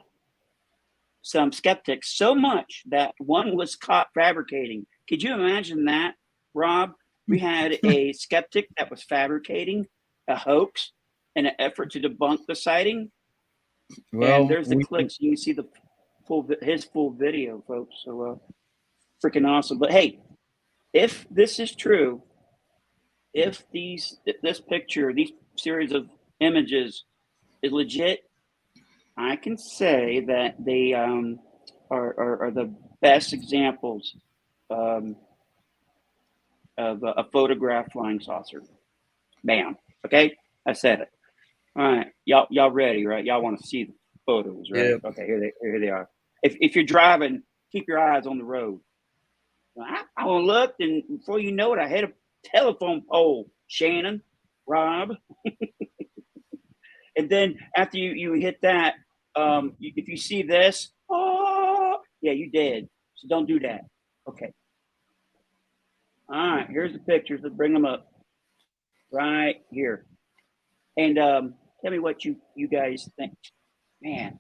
some skeptics so much that one was caught fabricating. Could you imagine that, Rob? We had a skeptic that was fabricating a hoax in an effort to debunk the sighting. Well, and there's the clicks. You can see his full video, folks. So freaking awesome. But hey, if this is true, if this picture, these series of images is legit, I can say that they are the best examples of a photographed flying saucer. Bam. Okay, I said it. All right, y'all ready, right? Y'all want to see the photos, right? Yep. Okay, here they are. If you're driving, keep your eyes on the road. I looked, and before you know it, I hit a telephone pole. Shannon, Rob, and then after you hit that, if you see this, yeah, you dead. So don't do that. Okay. All right, here's the pictures. Let's bring them up right here. And tell me what you guys think. Man,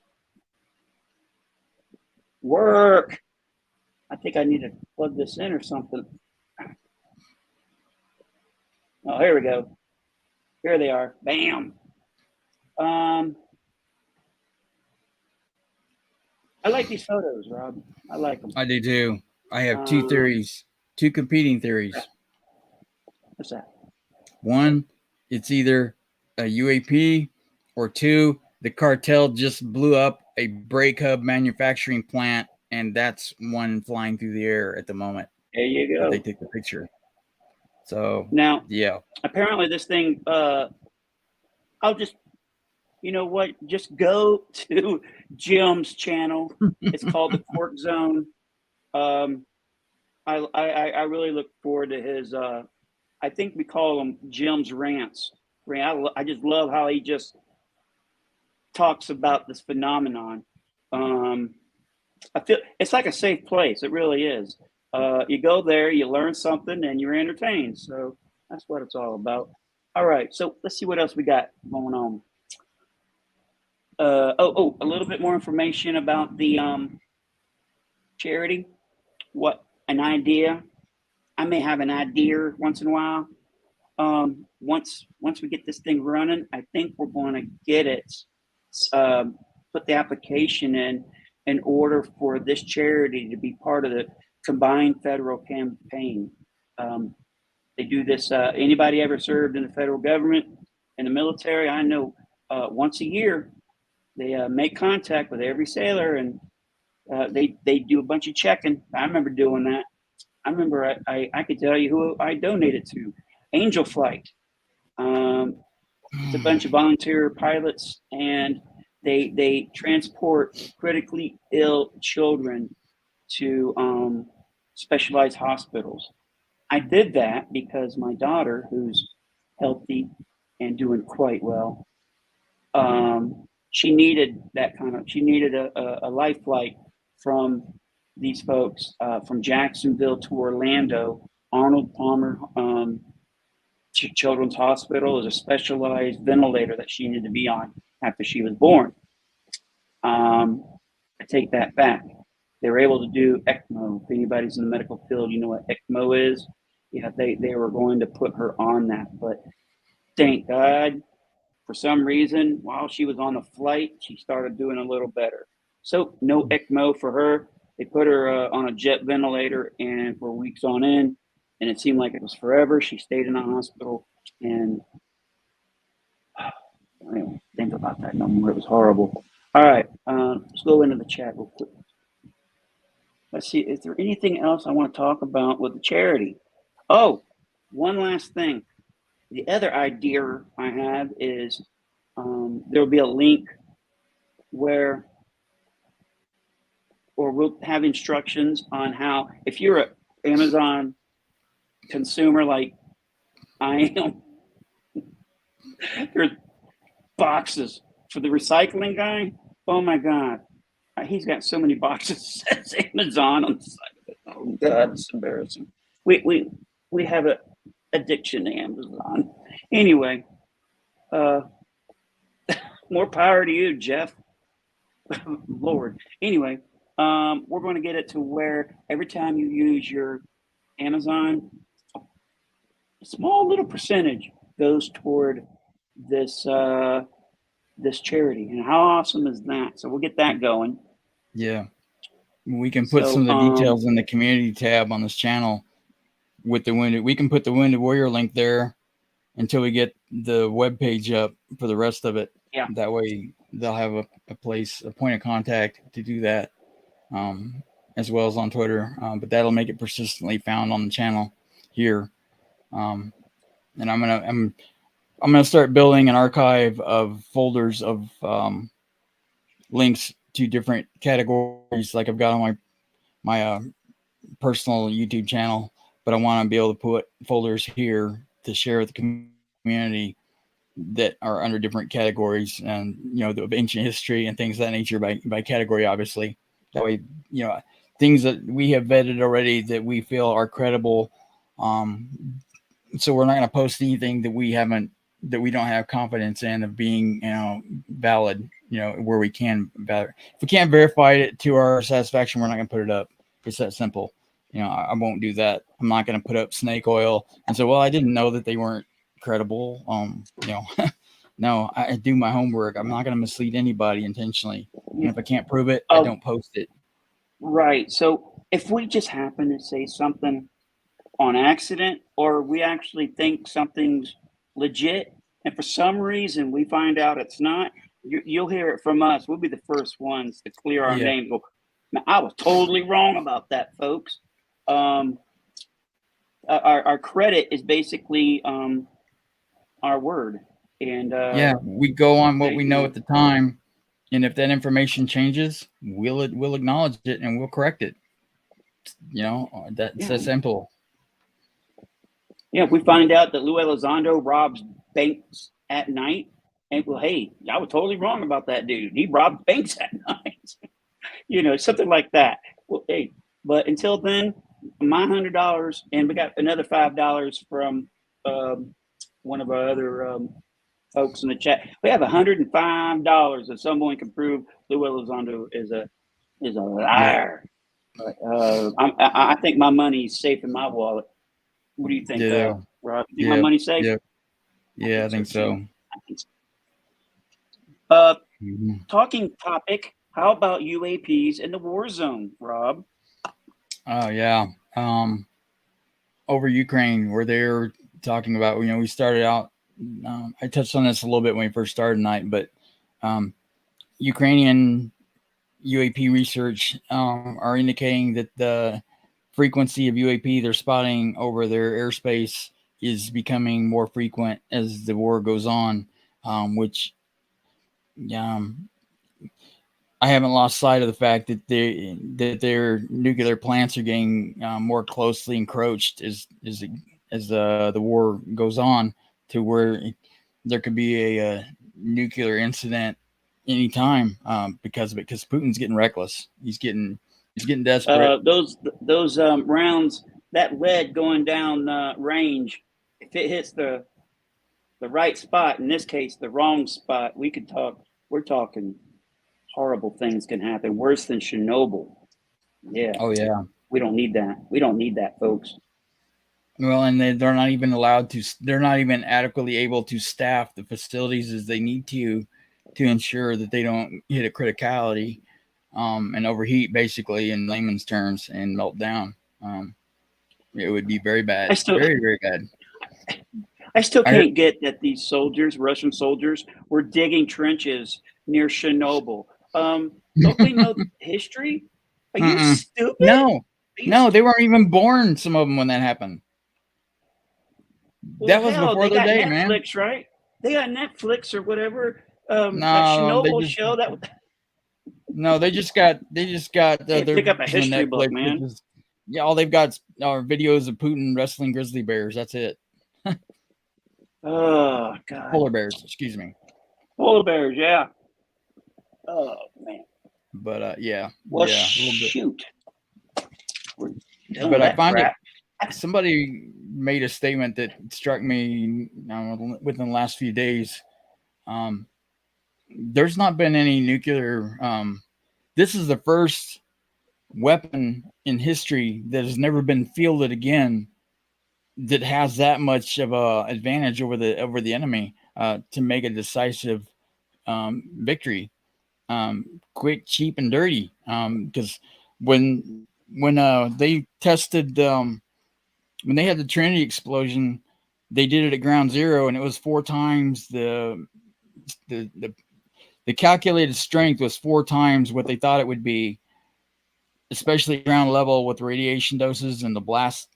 work. I think I need to plug this in or something. Oh, here we go. Here they are. Bam. I like these photos, Rob. I like them. I do too. I have two theories, two competing theories. What's that? One, it's either a UAP, or two, the cartel just blew up a brake hub manufacturing plant, and that's one flying through the air at the moment. There you go. They took the picture. So now, yeah. Apparently, this thing. I'll just, you know what? Just go to Jim's channel. It's called the Quirk Zone. I really look forward to his. I think we call them Jim's rants. I just love how he just talks about this phenomenon. I feel it's like a safe place. It really is. You go there, you learn something, and you're entertained. So that's what it's all about. All right, so let's see what else we got going on. A little bit more information about the charity. What an idea! I may have an idea once in a while. Once we get this thing running, I think we're going to get it. Put the application in order for this charity to be part of the combined federal campaign. They do this. Anybody ever served in the federal government? in the military, I know once a year they make contact with every sailor, and they do a bunch of checking. I remember doing that. I remember I could tell you who I donated to. Angel Flight. It's a bunch of volunteer pilots, and they transport critically ill children to specialized hospitals. I did that because my daughter, who's healthy and doing quite well, she needed she needed a life flight from these folks from Jacksonville to Orlando. Arnold Palmer Children's Hospital is a specialized ventilator that she needed to be on after she was born. I take that back. They were able to do ECMO. If anybody's in the medical field, you know what ECMO is. Yeah, they were going to put her on that, but thank God, for some reason, while she was on the flight, she started doing a little better. So no ECMO for her. They put her on a jet ventilator, and for weeks on end, and it seemed like it was forever. She stayed in the hospital, and I don't think about that no more. It was horrible. All right, let's go into the chat real quick. Let's see, is there anything else I want to talk about with the charity? Oh, one last thing. The other idea I have is there'll be a link where, or we'll have instructions on how, if you're an Amazon consumer like I am, there's boxes for the recycling guy. Oh my God. He's got so many boxes. Says Amazon on the side of it. Oh God, it's embarrassing. We have a addiction to Amazon. Anyway, more power to you, Jeff. Lord. Anyway, we're going to get it to where every time you use your Amazon, a small little percentage goes toward this this charity. And how awesome is that? So we'll get that going. Yeah. We can put some of the details in the community tab on this channel with the Wounded. We can put the Wounded Warrior link there until we get the web page up for the rest of it. Yeah. That way they'll have a place, a point of contact to do that, as well as on Twitter. But that'll make it persistently found on the channel here. And I'm gonna start building an archive of folders of links to different categories, like I've got on my personal YouTube channel. But I want to be able to put folders here to share with the community that are under different categories, and the ancient history and things of that nature by category, obviously. That way, things that we have vetted already that we feel are credible. So we're not going to post anything that we don't have confidence in of being, valid, where we can. If we can't verify it to our satisfaction, we're not going to put it up. It's that simple. I won't do that. I'm not going to put up snake oil and say, well, I didn't know that they weren't credible. No, I do my homework. I'm not going to mislead anybody intentionally. And if I can't prove it, I don't post it. Right. So if we just happen to say something on accident, or we actually think something's legit, and for some reason we find out it's not, you'll hear it from us. We'll be the first ones to clear our name. Go, I was totally wrong about that, folks. Our credit is basically our word, and we go on what we know at the time, and if that information changes, we'll acknowledge it and we'll correct it. That's that simple. Yeah, if we find out that Lou Elizondo robs banks at night, and well, hey, I was totally wrong about that dude. He robbed banks at night. Something like that. Well, hey, but until then, my $100, and we got another $5 from one of our other folks in the chat. We have $105 if someone can prove Lou Elizondo is a liar. But I think my money's safe in my wallet. What do you think, Rob? Do you think my money's safe? Yeah, I think so. Talking topic. How about UAPs in the war zone, Rob? Oh yeah. Over Ukraine, where they're talking about, we started out I touched on this a little bit when we first started tonight, but Ukrainian UAP research are indicating that the frequency of UAP they're spotting over their airspace is becoming more frequent as the war goes on, which I haven't lost sight of the fact that their nuclear plants are getting more closely encroached as the war goes on, to where there could be a nuclear incident anytime because of it. Because Putin's getting reckless. He's getting desperate. Those rounds, that lead going down range, if it hits the right spot, in this case the wrong spot, we're talking horrible things can happen, worse than Chernobyl. Yeah. Oh yeah. We don't need that. We don't need that, folks. Well, and they're not even allowed to. They're not even adequately able to staff the facilities as they need to ensure that they don't hit a criticality and overheat, basically, in layman's terms, and melt down. It would be very bad. Very, very bad. I still can't get that these soldiers, Russian soldiers, were digging trenches near Chernobyl. Don't they know history? Are you stupid? No, they weren't even born, some of them, when that happened. Well, that was before their day, man. Netflix, right? They got Netflix or whatever. No, that Chernobyl show that. No, they just got pick up a history book, man. All they've got are videos of Putin wrestling grizzly bears. That's it. Oh God. Polar bears, excuse me. Polar bears, yeah. Oh man. But yeah. Well, yeah, shoot. But I find it. Somebody made a statement that struck me within the last few days. There's not been any nuclear. This is the first weapon in history that has never been fielded again that has that much of a advantage over the enemy to make a decisive victory. Quick, cheap, and dirty. Because when they tested. When they had the Trinity explosion, they did it at ground zero, and it was 4 times the calculated strength was 4 times what they thought it would be, especially ground level with radiation doses and the blast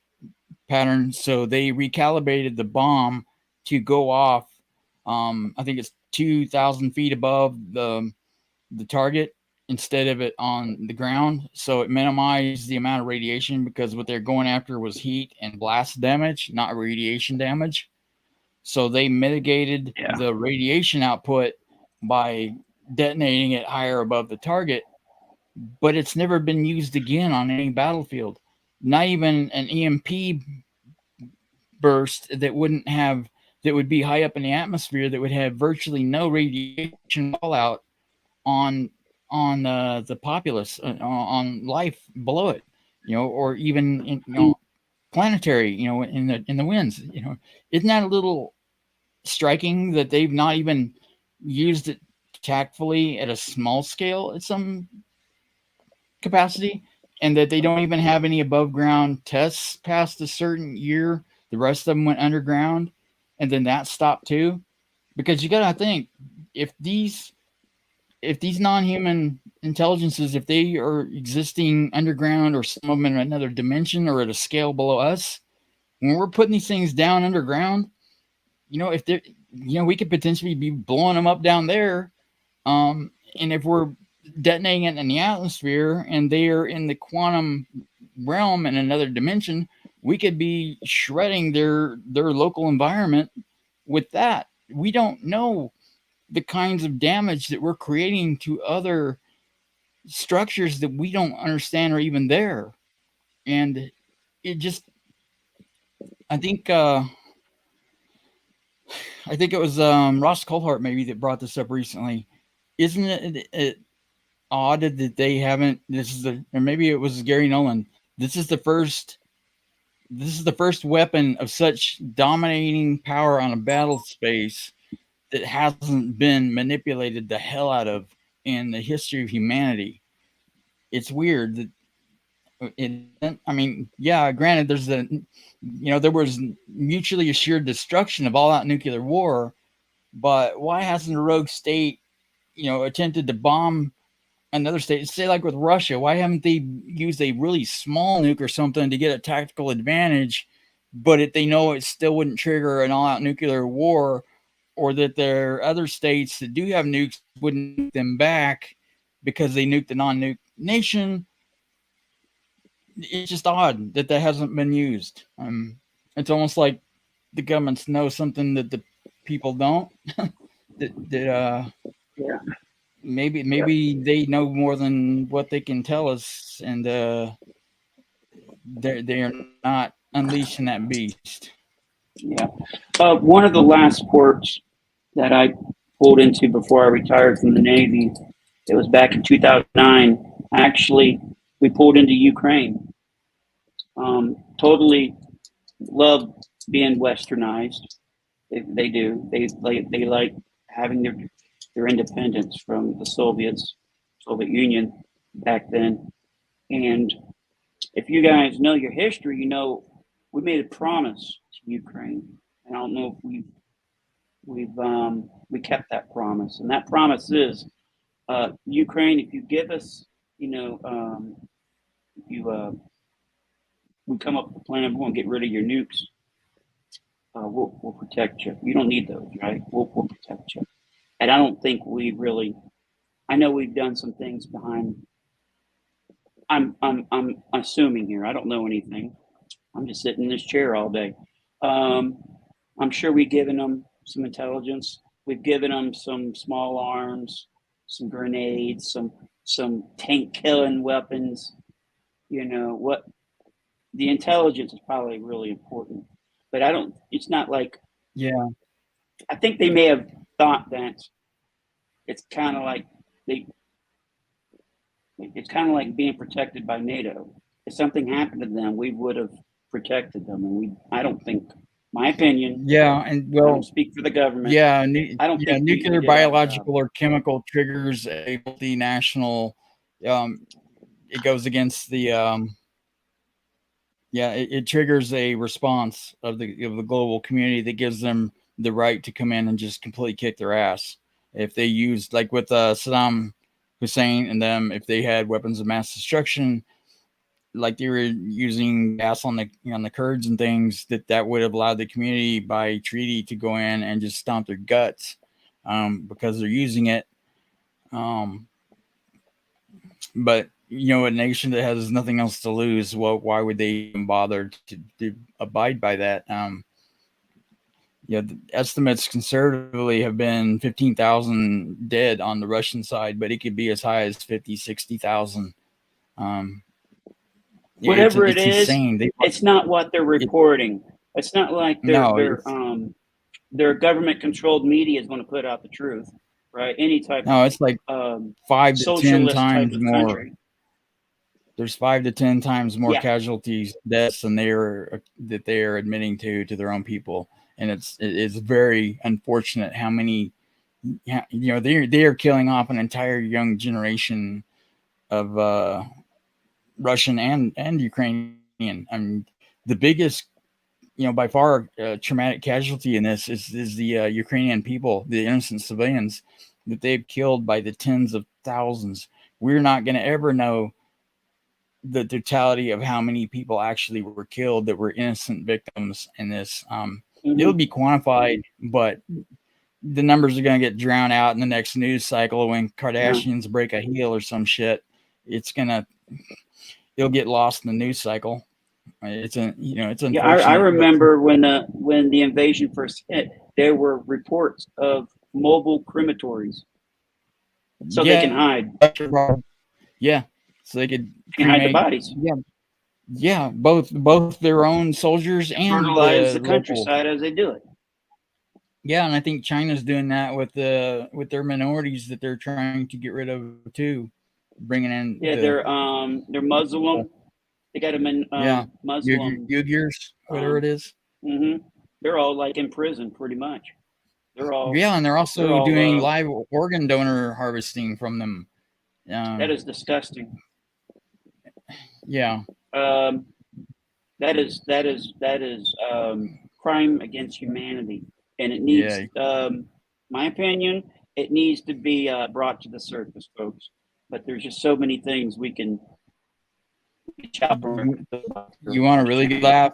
pattern. So they recalibrated the bomb to go off. I think it's 2,000 feet above the target, instead of it on the ground. So it minimized the amount of radiation, because what they're going after was heat and blast damage, not radiation damage. So they mitigated the radiation output by detonating it higher above the target. But it's never been used again on any battlefield. Not even an EMP burst that would be high up in the atmosphere, that would have virtually no radiation fallout on the populace, on life below it, or even in, planetary, in the winds. Isn't that a little striking that they've not even used it tactfully at a small scale at some capacity, and that they don't even have any above ground tests past a certain year? The rest of them went underground, and then that stopped too. Because you gotta think, if these non-human intelligences, if they are existing underground, or some of them in another dimension or at a scale below us, when we're putting these things down underground, if they're, we could potentially be blowing them up down there. And if we're detonating it in the atmosphere and they are in the quantum realm in another dimension, we could be shredding their local environment with that. We don't know the kinds of damage that we're creating to other structures that we don't understand are even there. And it just, I think it was Ross Coulthart maybe that brought this up recently. Isn't it odd that they haven't, or maybe it was Gary Nolan. This is the first weapon of such dominating power on a battle space that hasn't been manipulated the hell out of in the history of humanity. It's weird that I mean, yeah, granted, there was mutually assured destruction of all out nuclear war, but why hasn't a rogue state, attempted to bomb another state? Say like with Russia, why haven't they used a really small nuke or something to get a tactical advantage, but if they know it still wouldn't trigger an all out nuclear war, or that there are other states that do have nukes wouldn't nuke them back because they nuked the non-nuke nation? It's just odd that hasn't been used. It's almost like the governments know something that the people don't. Yeah. Maybe they know more than what they can tell us, and they are not unleashing that beast. Yeah. One of the last ports that I pulled into before I retired from the Navy, it was back in 2009. Actually, we pulled into Ukraine. Totally love being westernized. They do. They like having their independence from the Soviet Union back then. And if you guys know your history, you know we made a promise to Ukraine. And I don't know if we kept that promise. And that promise is Ukraine. If you give us, if you we come up with a plan, we're going to get rid of your nukes. We'll protect you. You don't need those, right? We'll protect you. And I don't think we really. I know we've done some things behind. I'm assuming here. I don't know anything. I'm just sitting in this chair all day. I'm sure we've given them some intelligence. We've given them some small arms, some grenades, some tank killing weapons. You know what? The intelligence is probably really important, but I don't. It's not like. Yeah. I think they may have thought that it's kind of like they. It's kind of like being protected by NATO. If something happened to them, we would have protected them, and I don't think. My opinion. Yeah, and I don't speak for the government. Yeah, I don't think nuclear, biological, or chemical triggers a multinational. It goes against the. It triggers a response of the global community that gives them the right to come in and just completely kick their ass. If they used, like with Saddam Hussein and them, if they had weapons of mass destruction, like they were using gas on the Kurds and things, that would have allowed the community by treaty to go in and just stomp their guts, because they're using it. But a nation that has nothing else to lose, well, why would they even bother to abide by that? The estimates conservatively have been 15,000 dead on the Russian side, but it could be as high as 50, 60,000. Whatever it's insane. It's not what they're reporting. It's not like their government-controlled media is going to put out the truth, right? Any type. No, it's like 5 to 10 times more. Country. There's 5 to 10 times more casualties, deaths than they are admitting to their own people, and it's very unfortunate how many. They are killing off an entire young generation of Russian and Ukrainian. I mean, the biggest, by far, traumatic casualty in this is the Ukrainian people, the innocent civilians that they've killed by the tens of thousands. We're not going to ever know the totality of how many people actually were killed that were innocent victims in this. It'll be quantified, but the numbers are going to get drowned out in the next news cycle when Kardashians break a heel or some shit. It'll get lost in the news cycle. It's unfortunate. Yeah, I remember when the invasion first hit, there were reports of mobile crematories, so they can hide. Yeah, so they could hide the bodies. Yeah, both their own soldiers and fertilize the countryside as they do it. Yeah, and I think China's doing that with their minorities that they're trying to get rid of too, bringing in. Yeah, they're Muslim. They got them in Muslim Uyghurs, whatever it is. Mm-hmm. They're all like in prison, pretty much. And they're also doing live organ donor harvesting from them. That is disgusting. Yeah. That is crime against humanity, and it needs, Yeah. my opinion, it needs to be brought to the surface, folks. But there's just so many things we can reach out for. You want a really good laugh?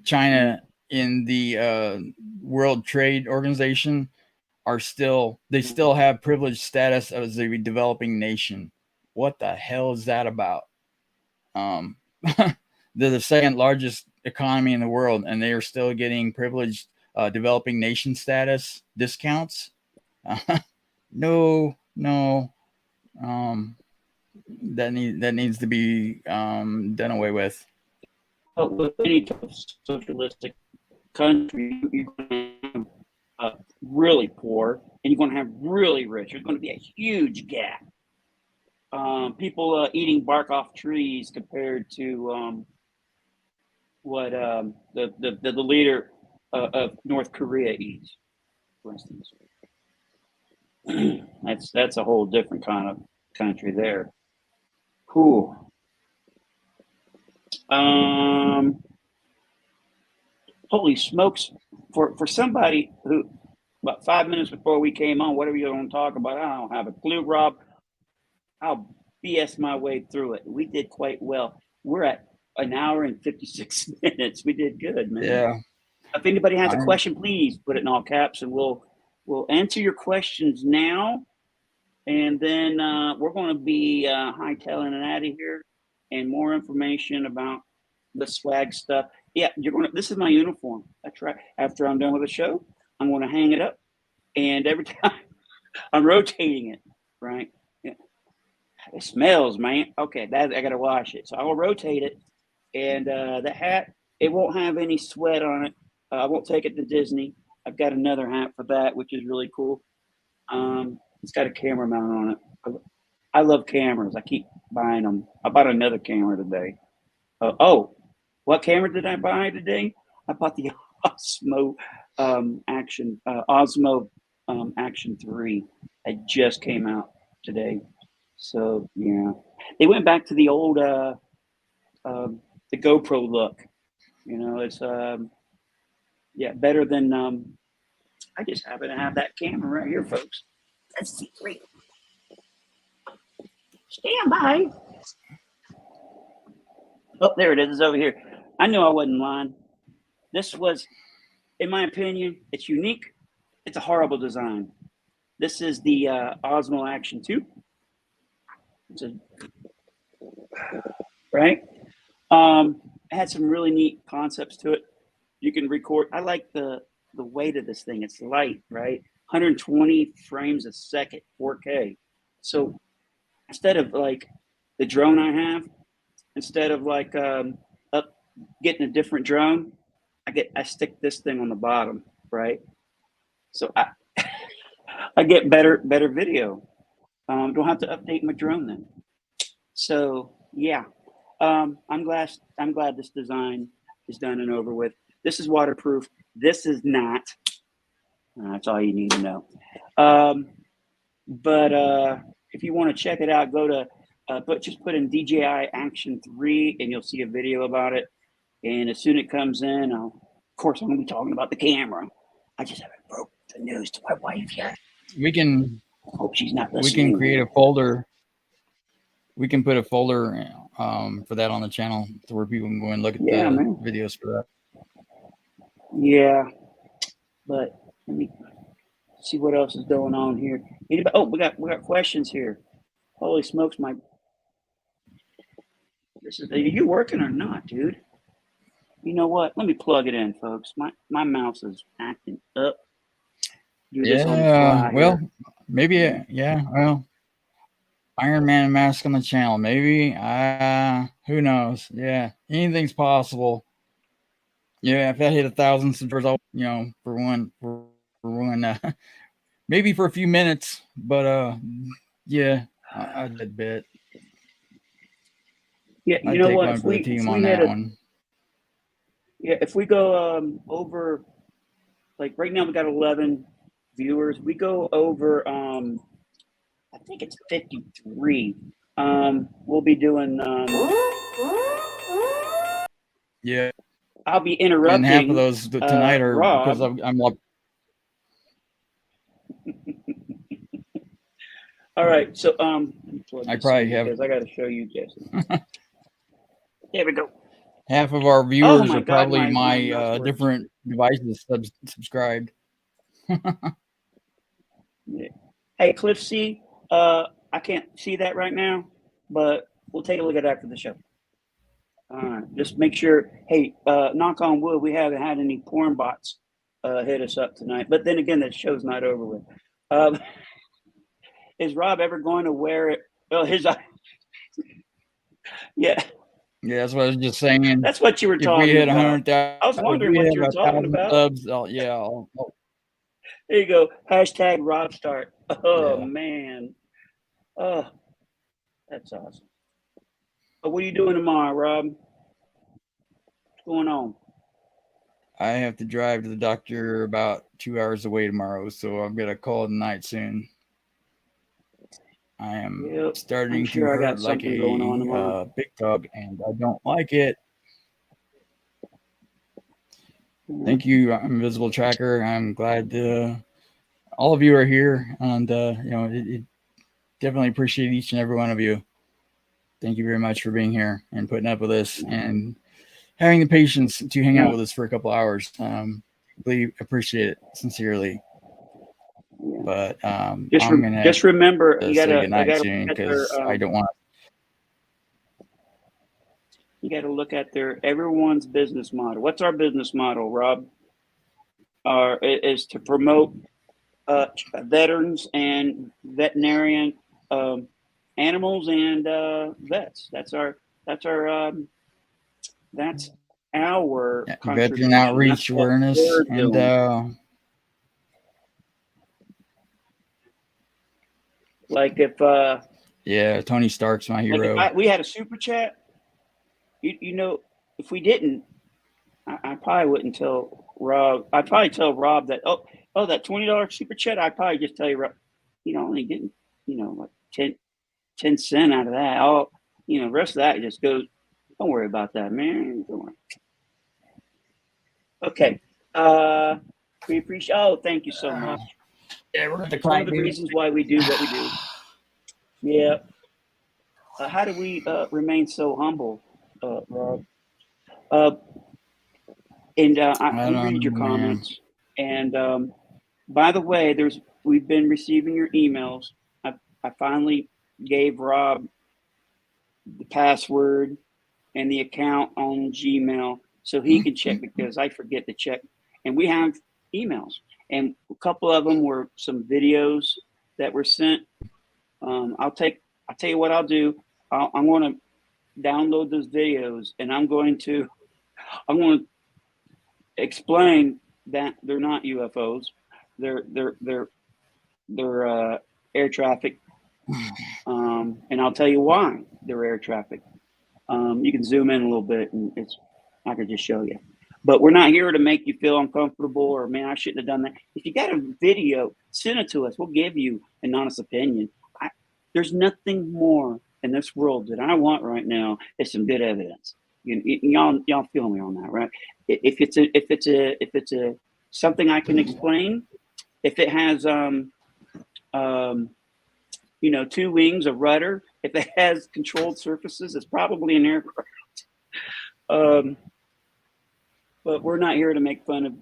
China in the World Trade Organization they still have privileged status as a developing nation. What the hell is that about? They're the second largest economy in the world, and they are still getting privileged developing nation status discounts. No. That needs to be done away with. But with any socialistic country, you're going to have really poor, and you're going to have really rich. There's going to be a huge gap. People eating bark off trees compared to what the leader of North Korea eats, for instance. That's a whole different kind of country there. Cool. Holy smokes! For somebody who about 5 minutes before we came on, whatever you're going to talk about, I don't have a clue, Rob. I'll BS my way through it. We did quite well. We're at an hour and 56 minutes. We did good, man. Yeah. If anybody has a question, please put it in all caps, and we'll answer your questions now. And then we're going to be hightailing it out of here, and more information about the swag stuff. Yeah, this is my uniform. That's right. After I'm done with the show, I'm going to hang it up, and every time I'm rotating it, right? Yeah. It smells, man. Okay, I got to wash it. So I'll rotate it, and the hat, it won't have any sweat on it. I won't take it to Disney. I've got another hat for that, which is really cool. It's got a camera mount on it. I love cameras. I keep buying them. I bought another camera today. What camera did I buy today? I bought the Osmo Action 3. It just came out today. So yeah, they went back to the old the GoPro look. You know, it's better than I just happen to have that camera right here, folks. That's secret. Stand by. Oh, there it is. It's over here. I knew I wasn't lying. This was, in my opinion, it's unique. It's a horrible design. This is the Osmo Action 2. Right? It had some really neat concepts to it. You can record. I like the weight of this thing. It's light, right? 120 frames a second, 4K. So instead of like the drone I have, instead of like getting a different drone, I stick this thing on the bottom, right? So I get better video. Don't have to update my drone then. So yeah, I'm glad this design is done and over with. This is waterproof. This is not. That's all you need to know. But if you want to check it out, go to just put in DJI Action 3 and you'll see a video about it. And as soon as it comes in, of course, I'm going to be talking about the camera. I just haven't broke the news to my wife yet. We can. Hope she's not listening. We can create a folder. We can put a folder for that on the channel to where people can go and look at the videos for that. Yeah, but let me see what else is going on here. Anybody? Oh, we got questions here. Holy smokes, Mike! Are you working or not, dude? You know what? Let me plug it in, folks. My mouse is acting up. Well, maybe. Well, Iron Man mask on the channel. Maybe. Who knows? Yeah, anything's possible. Yeah, if I hit 1,000 subscribers, for one, maybe for a few minutes, but yeah, I did bet. Yeah, you know what? If we hit one. Yeah, if we go over, like right now we got 11 viewers. We go over, I think it's 53. We'll be doing. Yeah. I'll be interrupting. And half of those tonight are Rob, because I'm like. All right, so I probably have because I got to show you, Jesse. There we go. half of our viewers my are God, probably my my mouse works. different devices subscribed. Yeah. Hey, Cliff C, I can't see that right now, but we'll take a look at it after the show. Just make sure. Hey, knock on wood, we haven't had any porn bots hit us up tonight. But then again, the show's not over with. Is Rob ever going to wear it? Well, his yeah. Yeah, that's what I was just saying. That's what you were talking about. If we hit 100,000, I was wondering what you were talking about. Subs, There you go. Hashtag Rob Start. Oh, yeah. Man. Oh, that's awesome. But what are you doing tomorrow, Rob? What's going on? I have to drive to the doctor about 2 hours away tomorrow, so I'm going to call it a night soon. I am starting to hurt like a big dog, and I don't like it. Thank you, Invisible Tracker. I'm glad all of you are here, and it definitely appreciate each and every one of you. Thank you very much for being here and putting up with us and having the patience to hang out with us for a couple hours. Really appreciate it sincerely. But just remember, you gotta good night soon because I don't want. You got to look at everyone's business model. What's our business model, Rob? Is to promote veterans and veterinarian animals and vets. That's our veteran outreach awareness and like if Tony Stark's my hero. Like if we had a super chat. You know, if we didn't, I probably wouldn't tell Rob. I'd probably tell Rob that that $20 super chat. I'd probably just tell you, Rob, only getting like 10 cents out of that. The rest of that just goes. Don't worry about that, man. Don't worry. Okay. We appreciate. Oh, thank you so much. Yeah, we're It's one of the reasons why we do what we do. Yeah. How do we remain so humble, Rob? And I read your comments. And by the way, we've been receiving your emails. I finally gave Rob the password and the account on Gmail so he can check because I forget to check. And we have emails, and a couple of them were some videos that were sent. I'll tell you what I'll do. I'm going to download those videos, and I'm going to explain that they're not UFOs. They're air traffic, and I'll tell you why they're air traffic. You can zoom in a little bit, and I could just show you. But we're not here to make you feel uncomfortable or, man, I shouldn't have done that. If you got a video, send it to us. We'll give you an honest opinion. There's nothing more in this world that I want right now is some good evidence. Y'all feel me on that, right? If it's a something I can explain, if it has two wings, a rudder, if it has controlled surfaces, it's probably an aircraft. But we're not here to make fun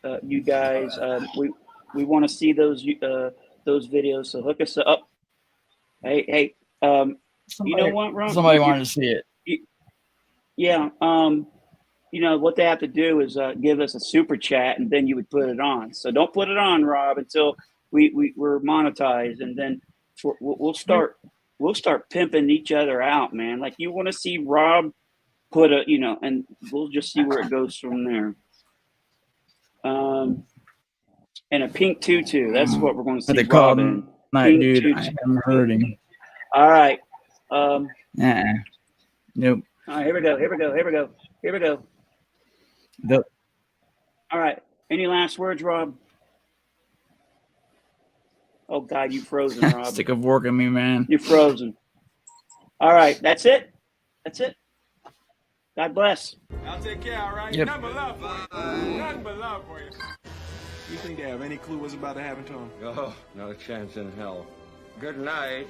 of you guys. We want to see those videos, so hook us up. Hey, you know what, Ron? Somebody wanted to see it. Yeah. What they have to do is give us a super chat, and then you would put it on. So don't put it on, Rob, until we're monetized, and then we'll start pimping each other out, man. Like you want to see Rob put and we'll just see where it goes from there. And a pink tutu. That's what we're going to see Rob in. Night, dude, tutu. I am hurting. All right. Nope. All right, here we go. All right. Any last words, Rob? Oh God, you frozen, Rob. Sick of working me, man. You're frozen. All right. That's it. That's it. God bless. I'll take care, all right? Yep. Nothing but love for you. Nothing but love for you. You think they have any clue what's about to happen to him? Oh, not a chance in hell. Good night.